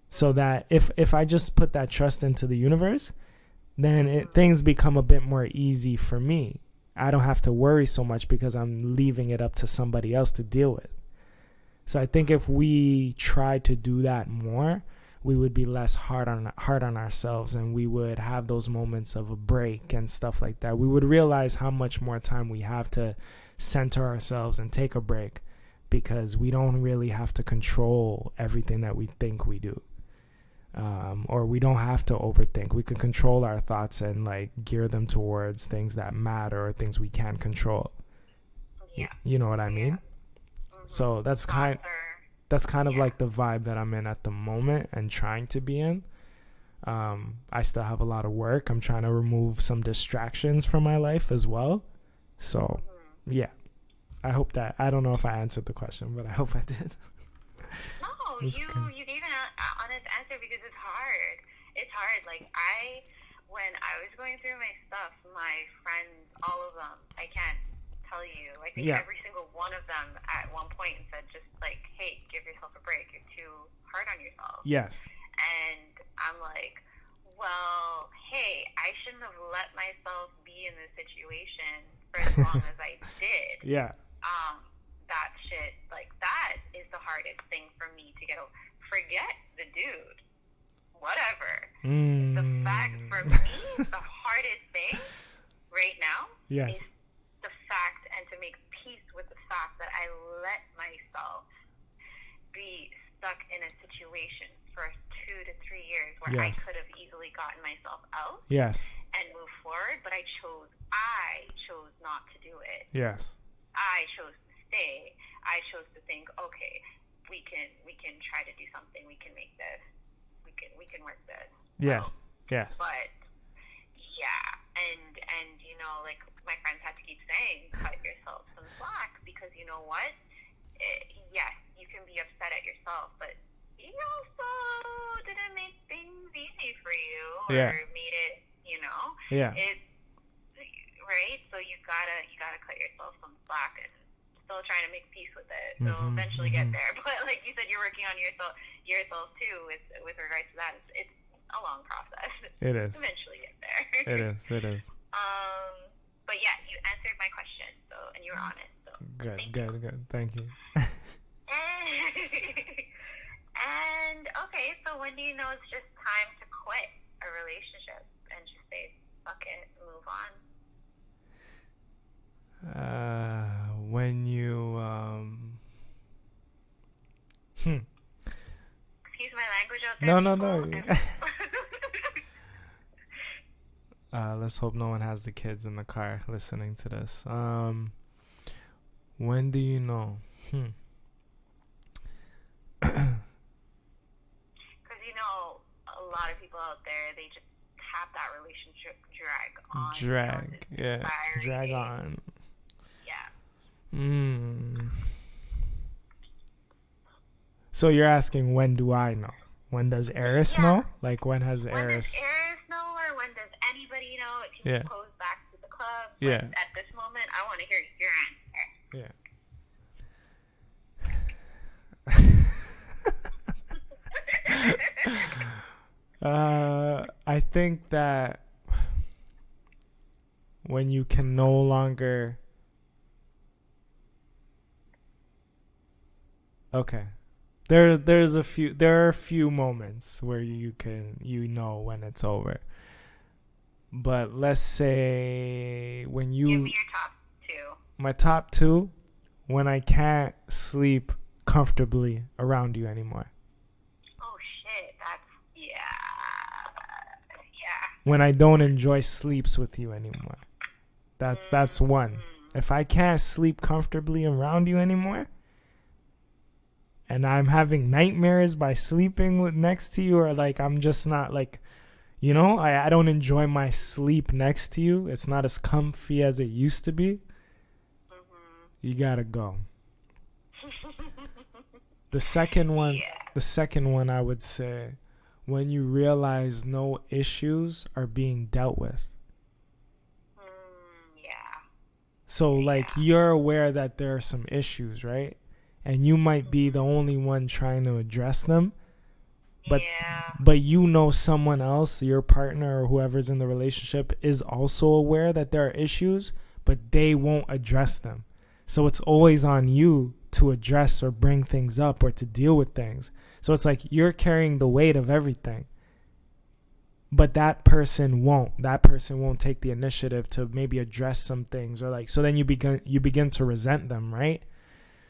So that if I just put that trust into the universe, then things become a bit more easy for me. I don't have to worry so much because I'm leaving it up to somebody else to deal with. So I think if we try to do that more, we would be less hard on ourselves, and we would have those moments of a break and stuff like that. We would realize how much more time we have to center ourselves and take a break, because we don't really have to control everything that we think we do. Or we don't have to overthink. We can control our thoughts and like gear them towards things that matter or things we can control. Yeah. You know what I mean? Mm-hmm. So that's kind of like the vibe that I'm in at the moment and trying to be in. I still have a lot of work. I'm trying to remove some distractions from my life as well. So yeah, I hope that, I don't know if I answered the question, but I hope I did. No, you gave an honest answer, because it's hard. It's hard. Like, when I was going through my stuff, my friends, all of them, I can't tell you. I think every single one of them at one point said just like, hey, give yourself a break. You're too hard on yourself. Yes. And I'm like, well, hey, I shouldn't have let myself be in this situation for as long as I did. Yeah. That shit, like, that is the hardest thing for me to get over. Forget the dude. Whatever. The fact, for me, the hardest thing right now is the fact, and to make peace with the fact that I let myself be stuck in a situation for 2 to 3 years where I could have easily gotten myself out and move forward, but I chose not to do it. Yes. I chose to stay. I chose to think, okay, we can try to do something. We can make this. We can work this. Yes. Yes. But yeah, and like my friends had to keep saying, cut yourself some slack, because you know what? Yes, you can be upset at yourself, but you also didn't make things easy for you, or made it, it's right. So you gotta cut yourself some slack, and still trying to make peace with it. So eventually get there. But like you said, you're working on yourself too with regards to that. It's a long process. It is. Eventually get there. It is. But yeah, you answered my question, so, and you were honest. So Good. Thank you. And okay, so when do you know it's just time to quit a relationship and just say fuck it, move on? When you Excuse my language out there. No. Let's hope no one has the kids in the car listening to this. When do you know? Because a lot of people out there, they just have that relationship drag on. Drag on. Yeah. So you're asking, when do I know? When does Arys know? Like, when has Arys? When does Arys know, or when does anybody know? It can be posed back to the club. But at this moment, I want to hear your answer. I think that when you can no longer... Okay. There are a few moments where you know when it's over. But let's say when you... Give me your top two. My top two, when I can't sleep comfortably around you anymore. Oh shit, that's... Yeah. When I don't enjoy sleeps with you anymore. That's one. If I can't sleep comfortably around you anymore, and I'm having nightmares by sleeping next to you, or like I'm just not like, I don't enjoy my sleep next to you. It's not as comfy as it used to be. You gotta go. The second one I would say, when you realize no issues are being dealt with. Yeah. So, like, you're aware that there are some issues, right? And you might be the only one trying to address them. But you know someone else, your partner or whoever's in the relationship, is also aware that there are issues, but they won't address them. So it's always on you to address or bring things up or to deal with things. So it's like you're carrying the weight of everything. But that person won't. That person won't take the initiative to maybe address some things, or like, so then you begin to resent them, right?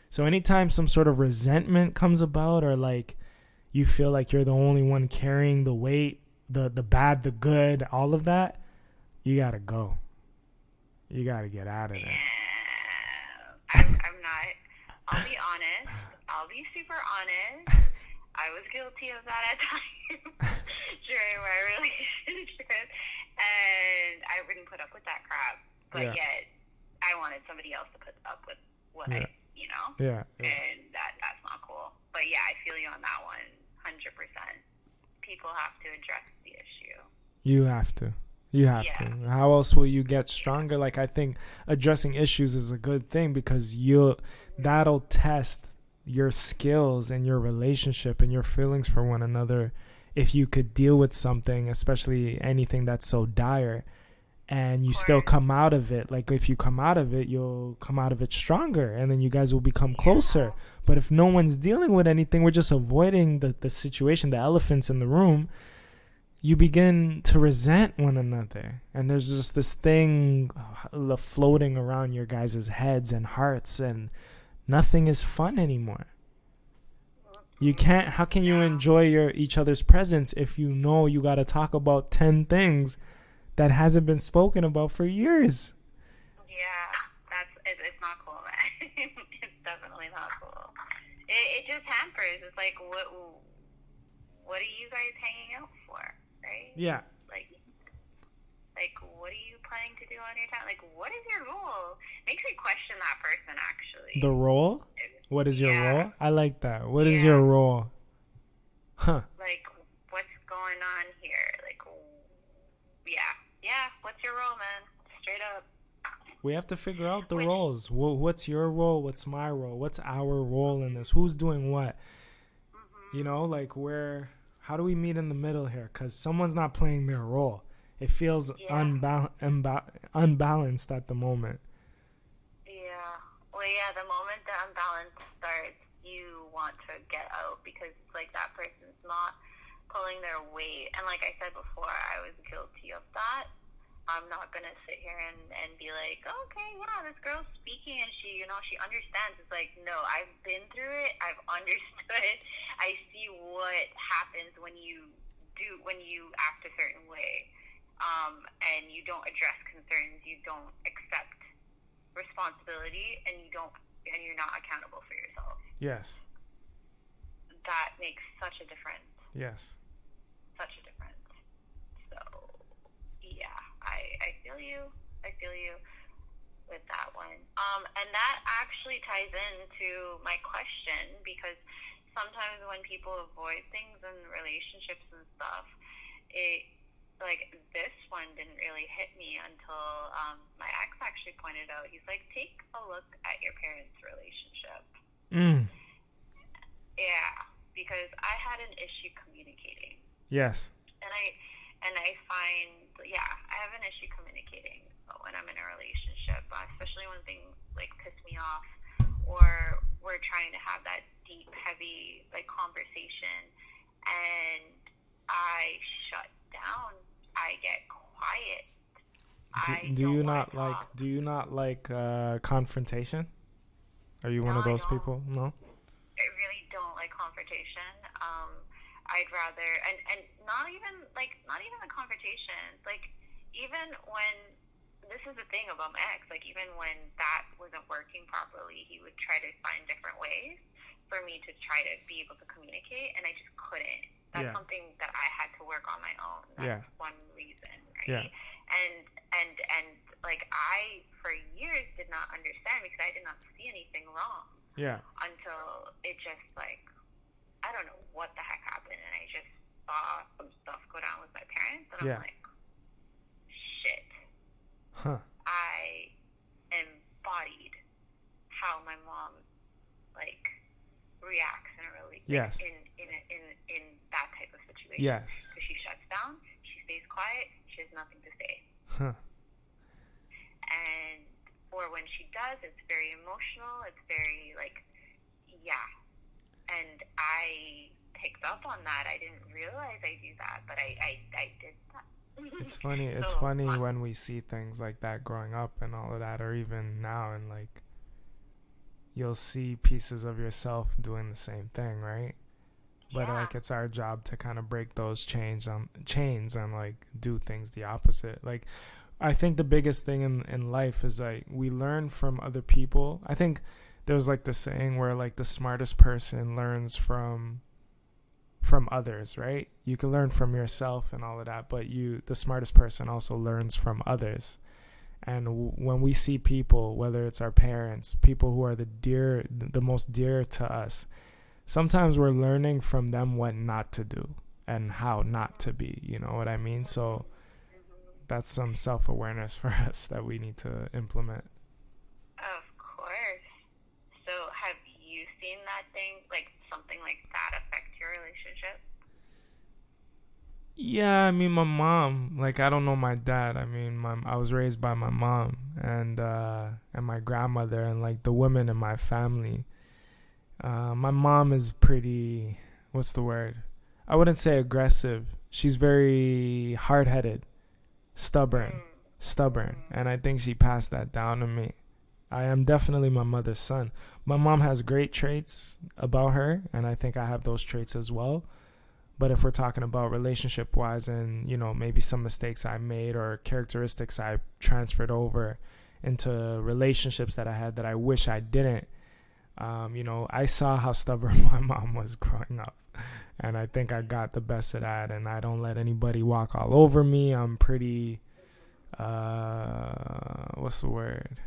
So anytime some sort of resentment comes about, or like you feel like you're the only one carrying the weight, the bad, the good, all of that, you gotta go. You gotta get out of there. Yeah. I'm not. I'll be honest. I'll be super honest. I was guilty of that at times during my relationship, and I wouldn't put up with that crap. But yet, I wanted somebody else to put up with what I, you know? Yeah. And that's not cool. But yeah, I feel you on that one, 100%. People have to address the issue. You have to. To. How else will you get stronger? Like, I think addressing issues is a good thing, because that'll test your skills and your relationship and your feelings for one another. If you could deal with something, especially anything that's so dire, and you still come out of it, like if you come out of it, you'll come out of it stronger, and then you guys will become closer. But if no one's dealing with anything, we're just avoiding the situation, the elephants in the room, you begin to resent one another. And there's just this thing floating around your guys' heads and hearts, and nothing is fun anymore. You can't. How can you enjoy each other's presence if you know you got to talk about 10 things that hasn't been spoken about for years? Yeah, it's not cool, man. It's definitely not cool. It just hampers. It's like, what are you guys hanging out for, right? Yeah. Like, what are you planning to do on your time? Like, what is your role? Makes me question that person, actually. The role? What is your role? I like that. What is your role? Huh. Like, what's going on here? Like, what's your role, man? Straight up. We have to figure out the roles. What's your role? What's my role? What's our role in this? Who's doing what? Mm-hmm. You know, like, how do we meet in the middle here? Because someone's not playing their role. It feels unbalanced at the moment. Yeah. Well, the moment the unbalance starts, you want to get out, because it's like that person's not pulling their weight. And like I said before, I was guilty of that. I'm not going to sit here and be like, okay, this girl's speaking and she understands. It's like, no, I've been through it. I've understood. I see what happens when you act a certain way. And you don't address concerns, you don't accept responsibility, and you're not accountable for yourself. Yes. That makes such a difference. Yes. Such a difference. So, yeah, I feel you. I feel you with that one. And that actually ties into my question, because sometimes when people avoid things in relationships and stuff, like, this one didn't really hit me until my ex actually pointed out. He's like, take a look at your parents' relationship. Yeah, because I had an issue communicating. Yes. And I find, I have an issue communicating when I'm in a relationship, especially when things, like, piss me off, or we're trying to have that deep, heavy, like, conversation, and I shut down. I get quiet. Do you not like confrontation? Are you one of those people? No. I really don't like confrontation. I'd rather and not even the confrontation. Like, even when, this is the thing about my ex, like, even when that wasn't working properly, he would try to find different ways for me to try to be able to communicate, and I just couldn't. That's something that I had to work on my own. That's one reason, right? And like, I, for years, did not understand, because I did not see anything wrong. Yeah. Until it just, like, I don't know what the heck happened, and I just saw some stuff go down with my parents, and Yeah. I'm like, shit. Huh. I embodied how my mom, like, reacts in a really Yes. in that type of situation. Yes. Because she shuts down, she stays quiet, she has nothing to say. Huh. And or when she does, it's very emotional. It's very like, yeah. And I picked up on that. I didn't realize I do that, but I did that. It's funny. It's So, funny when we see things like that growing up and all of that, or even now, and like you'll see pieces of yourself doing the same thing, right? But yeah. like it's our job to kind of break those chains and like do things the opposite. Like I think the biggest thing in life is like we learn from other people. I think there's like the saying where like the smartest person learns from others, right? You can learn from yourself and all of that, but the smartest person also learns from others. And when we see people, whether it's our parents, people who are the most dear to us, sometimes we're learning from them what not to do and how not to be, you know what I mean? So that's some self-awareness for us that we need to implement. Of course. So have you seen that thing, like something like that affect your relationship? Yeah, I mean, my mom, like, I don't know my dad. I mean, I was raised by my mom and my grandmother and, like, the women in my family. My mom is pretty, what's the word? I wouldn't say aggressive. She's very hard-headed, stubborn. And I think she passed that down to me. I am definitely my mother's son. My mom has great traits about her, and I think I have those traits as well. But if we're talking about relationship-wise and, you know, maybe some mistakes I made or characteristics I transferred over into relationships that I had that I wish I didn't, you know, I saw how stubborn my mom was growing up. And I think I got the best of that. And I don't let anybody walk all over me. I'm pretty, what's the word?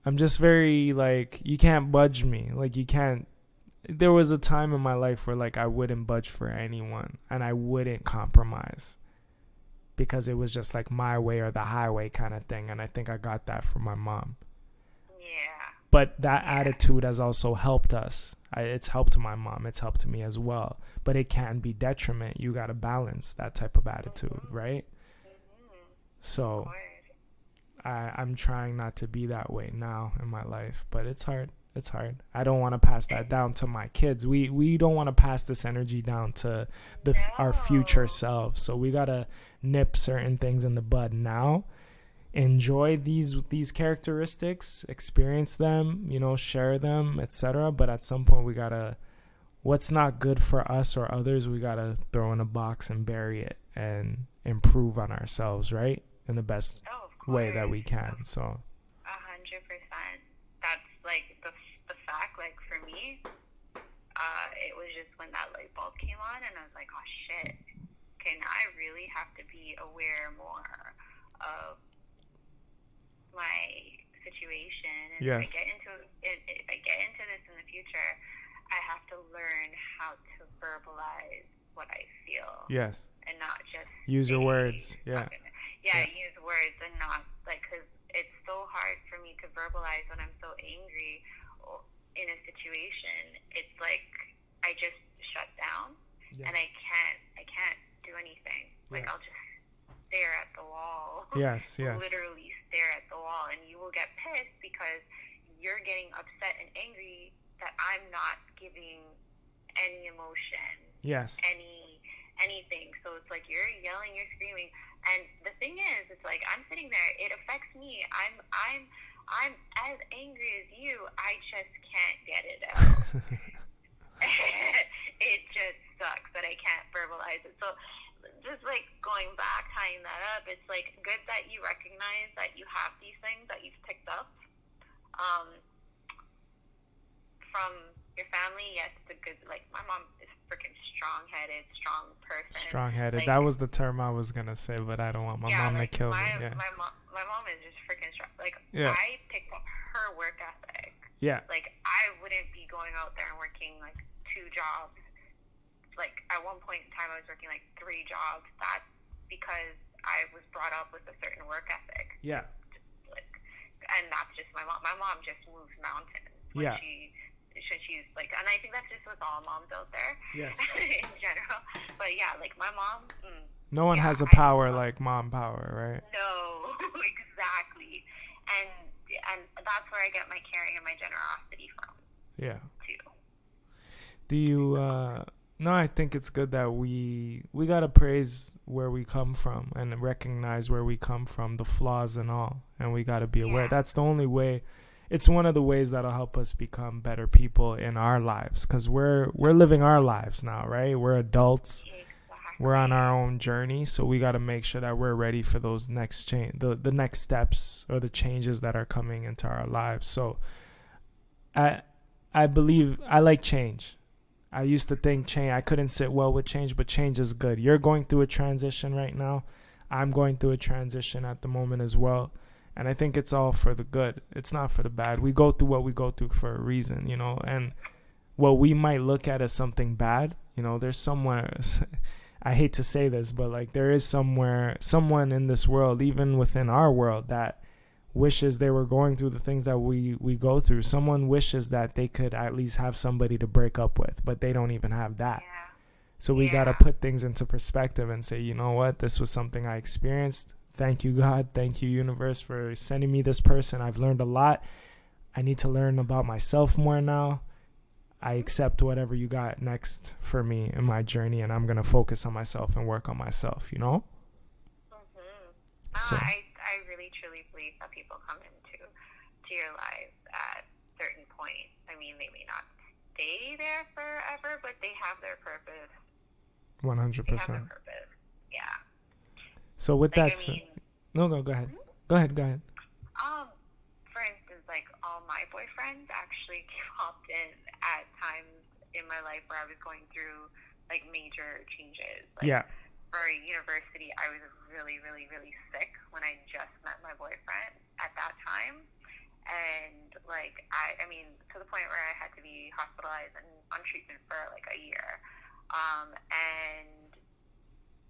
I'm just very, like, you can't budge me. Like, you can't. There was a time in my life where like I wouldn't budge for anyone and I wouldn't compromise because it was just like my way or the highway kind of thing. And I think I got that from my mom. Yeah. But that attitude has also helped us. It's helped my mom. It's helped me as well. But it can be detriment. You got to balance that type of attitude, right? So I'm trying not to be that way now in my life, but it's hard. It's hard. I don't want to pass that down to my kids. We don't want to pass this energy down to our future selves. So we got to nip certain things in the bud now. Enjoy these characteristics, experience them, you know, share them, etc. But at some point we got to, what's not good for us or others, we got to throw in a box and bury it and improve on ourselves, right? In the best way that we can. So 100%. That's like the fact, like for me, it was just when that light bulb came on and I was like, oh shit, okay, now I really have to be aware more of my situation. And yes. if I get into this in the future, I have to learn how to verbalize what I feel. Yes. And not just use your words. Yeah. Use words and not like, because it's so hard for me to verbalize when I'm so angry in a situation. It's like I just shut down and I can't do anything. Like I'll just stare at the wall. Yes. Literally stare at the wall, and you will get pissed because you're getting upset and angry that I'm not giving any emotion. Yes. Anything. So it's like you're yelling, you're screaming, and the thing is, it's like I'm sitting there. It affects me. I'm as angry as you. I just can't get it out. It just sucks that I can't verbalize it. So just like going back, tying that up, it's like good that you recognize that you have these things that you've picked up from your family. Yes, it's a good, like my mom is freaking strong-headed, strong person. Strong-headed. Like, that was the term I was gonna say, but I don't want my mom to kill me. Yeah. My mom is just freaking strong. Like I picked up her work ethic. Yeah. Like I wouldn't be going out there and working like 2 jobs, like at one point in time I was working like 3 jobs. That's because I was brought up with a certain work ethic. Yeah. And that's just my mom. My mom just moves mountains when she's like, and I think that's just with all moms out there. Yes. In general. But yeah, like my mom. No one has a power like mom power, right? No, exactly. And that's where I get my caring and my generosity from. Yeah. Too. Do you no, I think it's good that we got to praise where we come from and recognize where we come from, the flaws and all, and we got to be aware. That's the only way. It's one of the ways that'll help us become better people in our lives, cuz we're living our lives now, right? We're adults. Exactly. We're on our own journey, so we got to make sure that we're ready for those next the next steps or the changes that are coming into our lives. So I believe I like change. I used to think change, I couldn't sit well with change, but change is good. You're going through a transition right now. I'm going through a transition at the moment as well. And I think it's all for the good. It's not for the bad. We go through what we go through for a reason, you know, and what we might look at as something bad, you know, there's somewhere, I hate to say this, but like there is someone in this world, even within our world, that wishes they were going through the things that we go through. Someone wishes that they could at least have somebody to break up with, but they don't even have that. Yeah. So we got to put things into perspective and say, you know what, this was something I experienced. Thank you, God. Thank you, universe, for sending me this person. I've learned a lot. I need to learn about myself more now. I accept whatever you got next for me in my journey, and I'm going to focus on myself and work on myself, you know? So I really truly believe that people come into your lives at certain points. I mean, they may not stay there forever, but they have their purpose. 100%. They have their purpose. Yeah. So with that said, go ahead. Go ahead. For instance, like all my boyfriends actually hopped in at times in my life where I was going through like major changes. Like, for university, I was really, really, really sick when I just met my boyfriend at that time. And, like, I mean, to the point where I had to be hospitalized and on treatment for, like, a year. And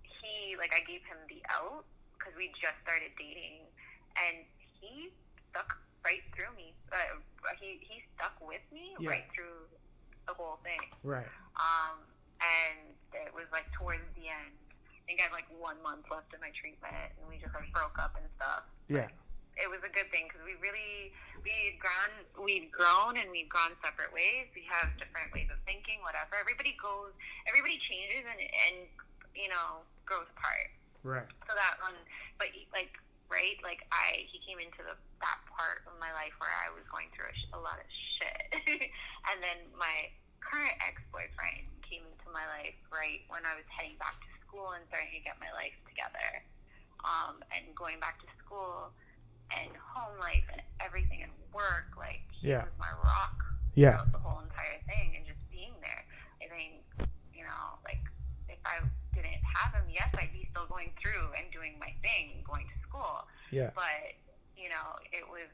he, like, I gave him the out because we just started dating. And he stuck right through me. He stuck with me right through the whole thing. Right. And it was, like, towards the end. I think I had like 1 month left in my treatment, and we just like broke up and stuff. Yeah. But it was a good thing because we'd grown and we've gone separate ways. We have different ways of thinking, whatever. Everybody changes and you know, grows apart. Right. So that one, but like, right, like he came into that part of my life where I was going through a lot of shit. And then my current ex-boyfriend came into my life right when I was heading back to school and starting to get my life together, and going back to school and home life and everything and work, like he was my rock throughout the whole entire thing, and just being there. I think, you know, like if I didn't have him, yes, I'd be still going through and doing my thing, going to school. Yeah. But you know, it was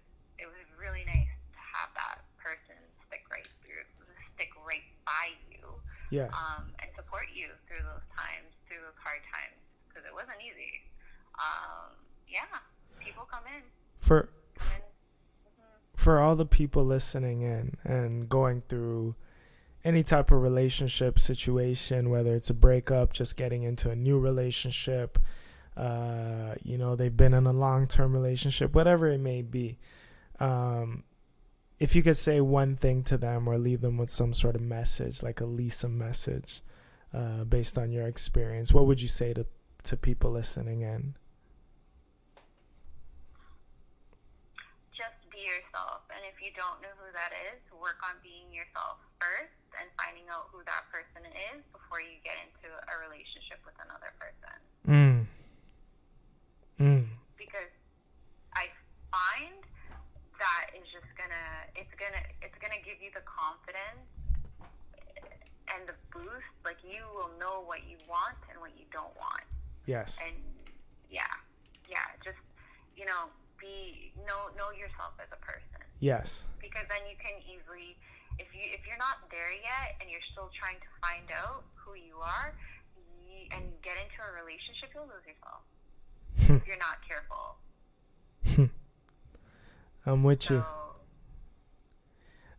really nice to have that person stick right by you. Yes. And support you through those times, through those hard times, because it wasn't easy. People come in. For all the people listening in and going through any type of relationship situation, whether it's a breakup, just getting into a new relationship, you know, they've been in a long-term relationship, whatever it may be, if you could say one thing to them or leave them with some sort of message, like at least a message, based on your experience, what would you say to people listening in? Just be yourself. And if you don't know who that is, work on being yourself first and finding out who that person is before you get into a relationship with another person. Because I find that is just it's gonna give you the confidence and the boost. Like, you will know what you want and what you don't want. Yes. And just, you know, know yourself as a person. Yes. Because then you can easily, if if you're not there yet and you're still trying to find out who you are, and get into a relationship, you'll lose yourself if you're not careful. I'm with you.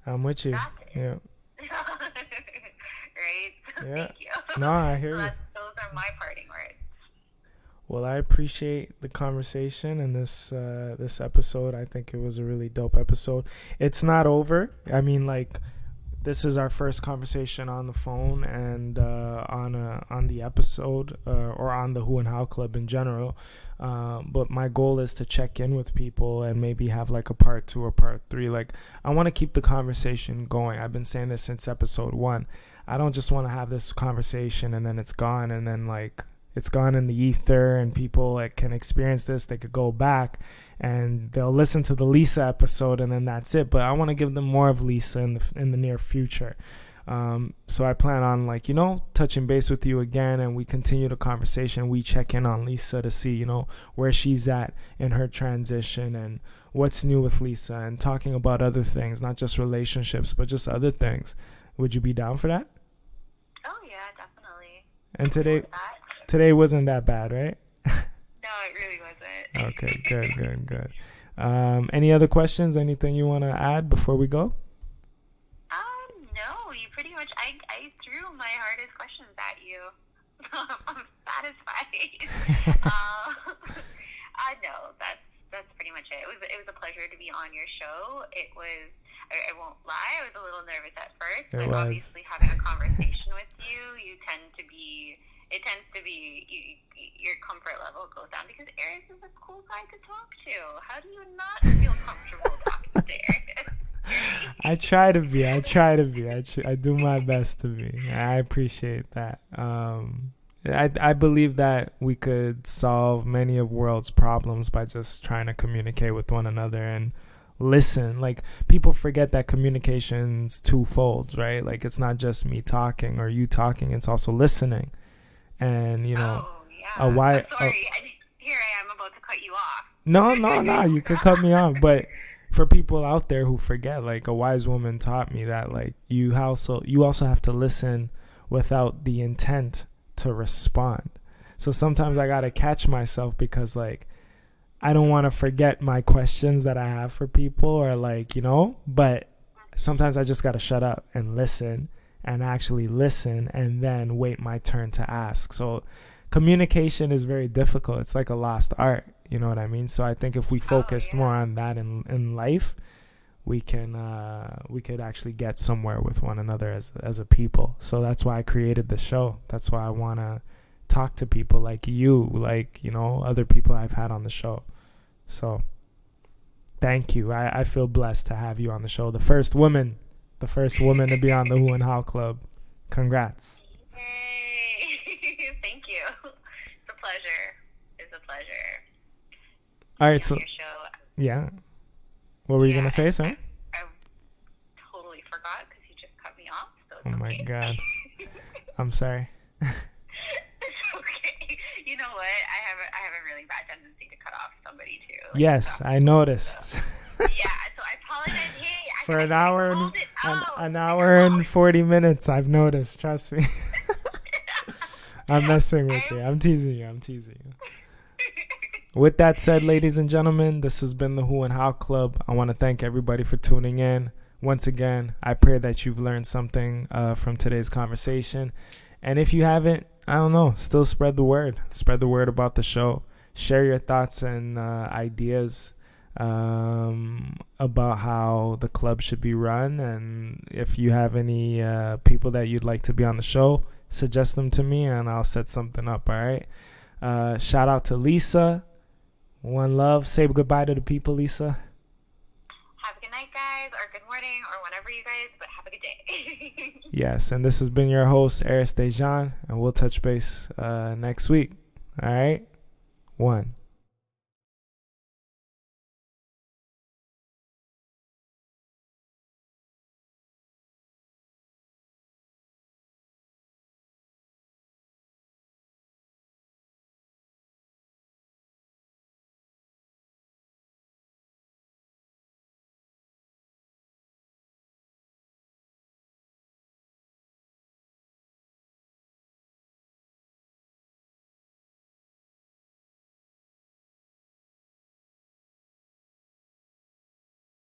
That's it. Yeah. Right? Yeah. Thank you. No, I hear you. Those are my parting words. Well, I appreciate the conversation and this episode. I think it was a really dope episode. It's not over. I mean, like, this is our first conversation on the phone and on the episode or on the Who and How Club in general. But my goal is to check in with people and maybe have like a part 2 or part 3. Like, I want to keep the conversation going. I've been saying this since episode 1. I don't just want to have this conversation and then it's gone, and then like it's gone in the ether, and people like can experience this. They could go back and they'll listen to the Lisa episode and then that's it. But I want to give them more of Lisa in the near future. So I plan on, like, touching base with you again, and we continue the conversation. We check in on Lisa to see, where she's at in her transition and what's new with Lisa, and talking about other things, not just relationships, but just other things. Would you be down for that? Oh yeah, definitely. And today wasn't that bad, right? No, it really wasn't. Okay, good. Any other questions? Anything you want to add before we go? No, you pretty much, I threw my hardest questions at you. I'm satisfied. No, that's pretty much it. It was a pleasure to be on your show. It was, I won't lie, I was a little nervous at first, but obviously having a conversation with you, it tends to be, your comfort level goes down, because Arys is a cool guy to talk to. How do you not feel comfortable talking to Arys? I try to be. I do my best to be. I appreciate that. I believe that we could solve many of world's problems by just trying to communicate with one another and listen. Like, people forget that communication's twofold, right? Like, it's not just me talking or you talking, it's also listening. And Oh, yeah. I'm sorry. Here I am about to cut you off. No, you could cut me off, but for people out there who forget, like, a wise woman taught me that, like, you also have to listen without the intent to respond. So sometimes I gotta catch myself, because, like, I don't want to forget my questions that I have for people, or, like, but sometimes I just gotta shut up and listen, and actually listen, and then wait my turn to ask. So communication is very difficult. It's like a lost art. You know what I mean? So I think if we focused more on that in life, we could actually get somewhere with one another as a people. So that's why I created the show. That's why I want to talk to people like you, like, other people I've had on the show. So thank you. I feel blessed to have you on the show. The first woman to be on the Who and How Club. Congrats. Yay. Thank you. It's a pleasure. All right, so your show. Yeah. What were you gonna say, sir? I totally forgot because you just cut me off. So oh my God. I'm sorry. It's okay. You know what? I have a really bad tendency to cut off somebody too. Yes, I noticed. So, yeah. So I apologize. Hey, For an hour and 40 minutes, I've noticed. Trust me. I'm messing with you. I'm teasing you. With that said, ladies and gentlemen, this has been the Who and How Club. I want to thank everybody for tuning in. Once again, I pray that you've learned something from today's conversation. And if you haven't, I don't know, still spread the word. Spread the word about the show. Share your thoughts and ideas about how the club should be run. And if you have any people that you'd like to be on the show, suggest them to me and I'll set something up, all right? Shout out to Lisa. One love. Say goodbye to the people, Lisa. Have a good night, guys, or good morning, or whenever you guys, but have a good day. Yes, and this has been your host, Arys Dejan, and we'll touch base next week. All right? 1.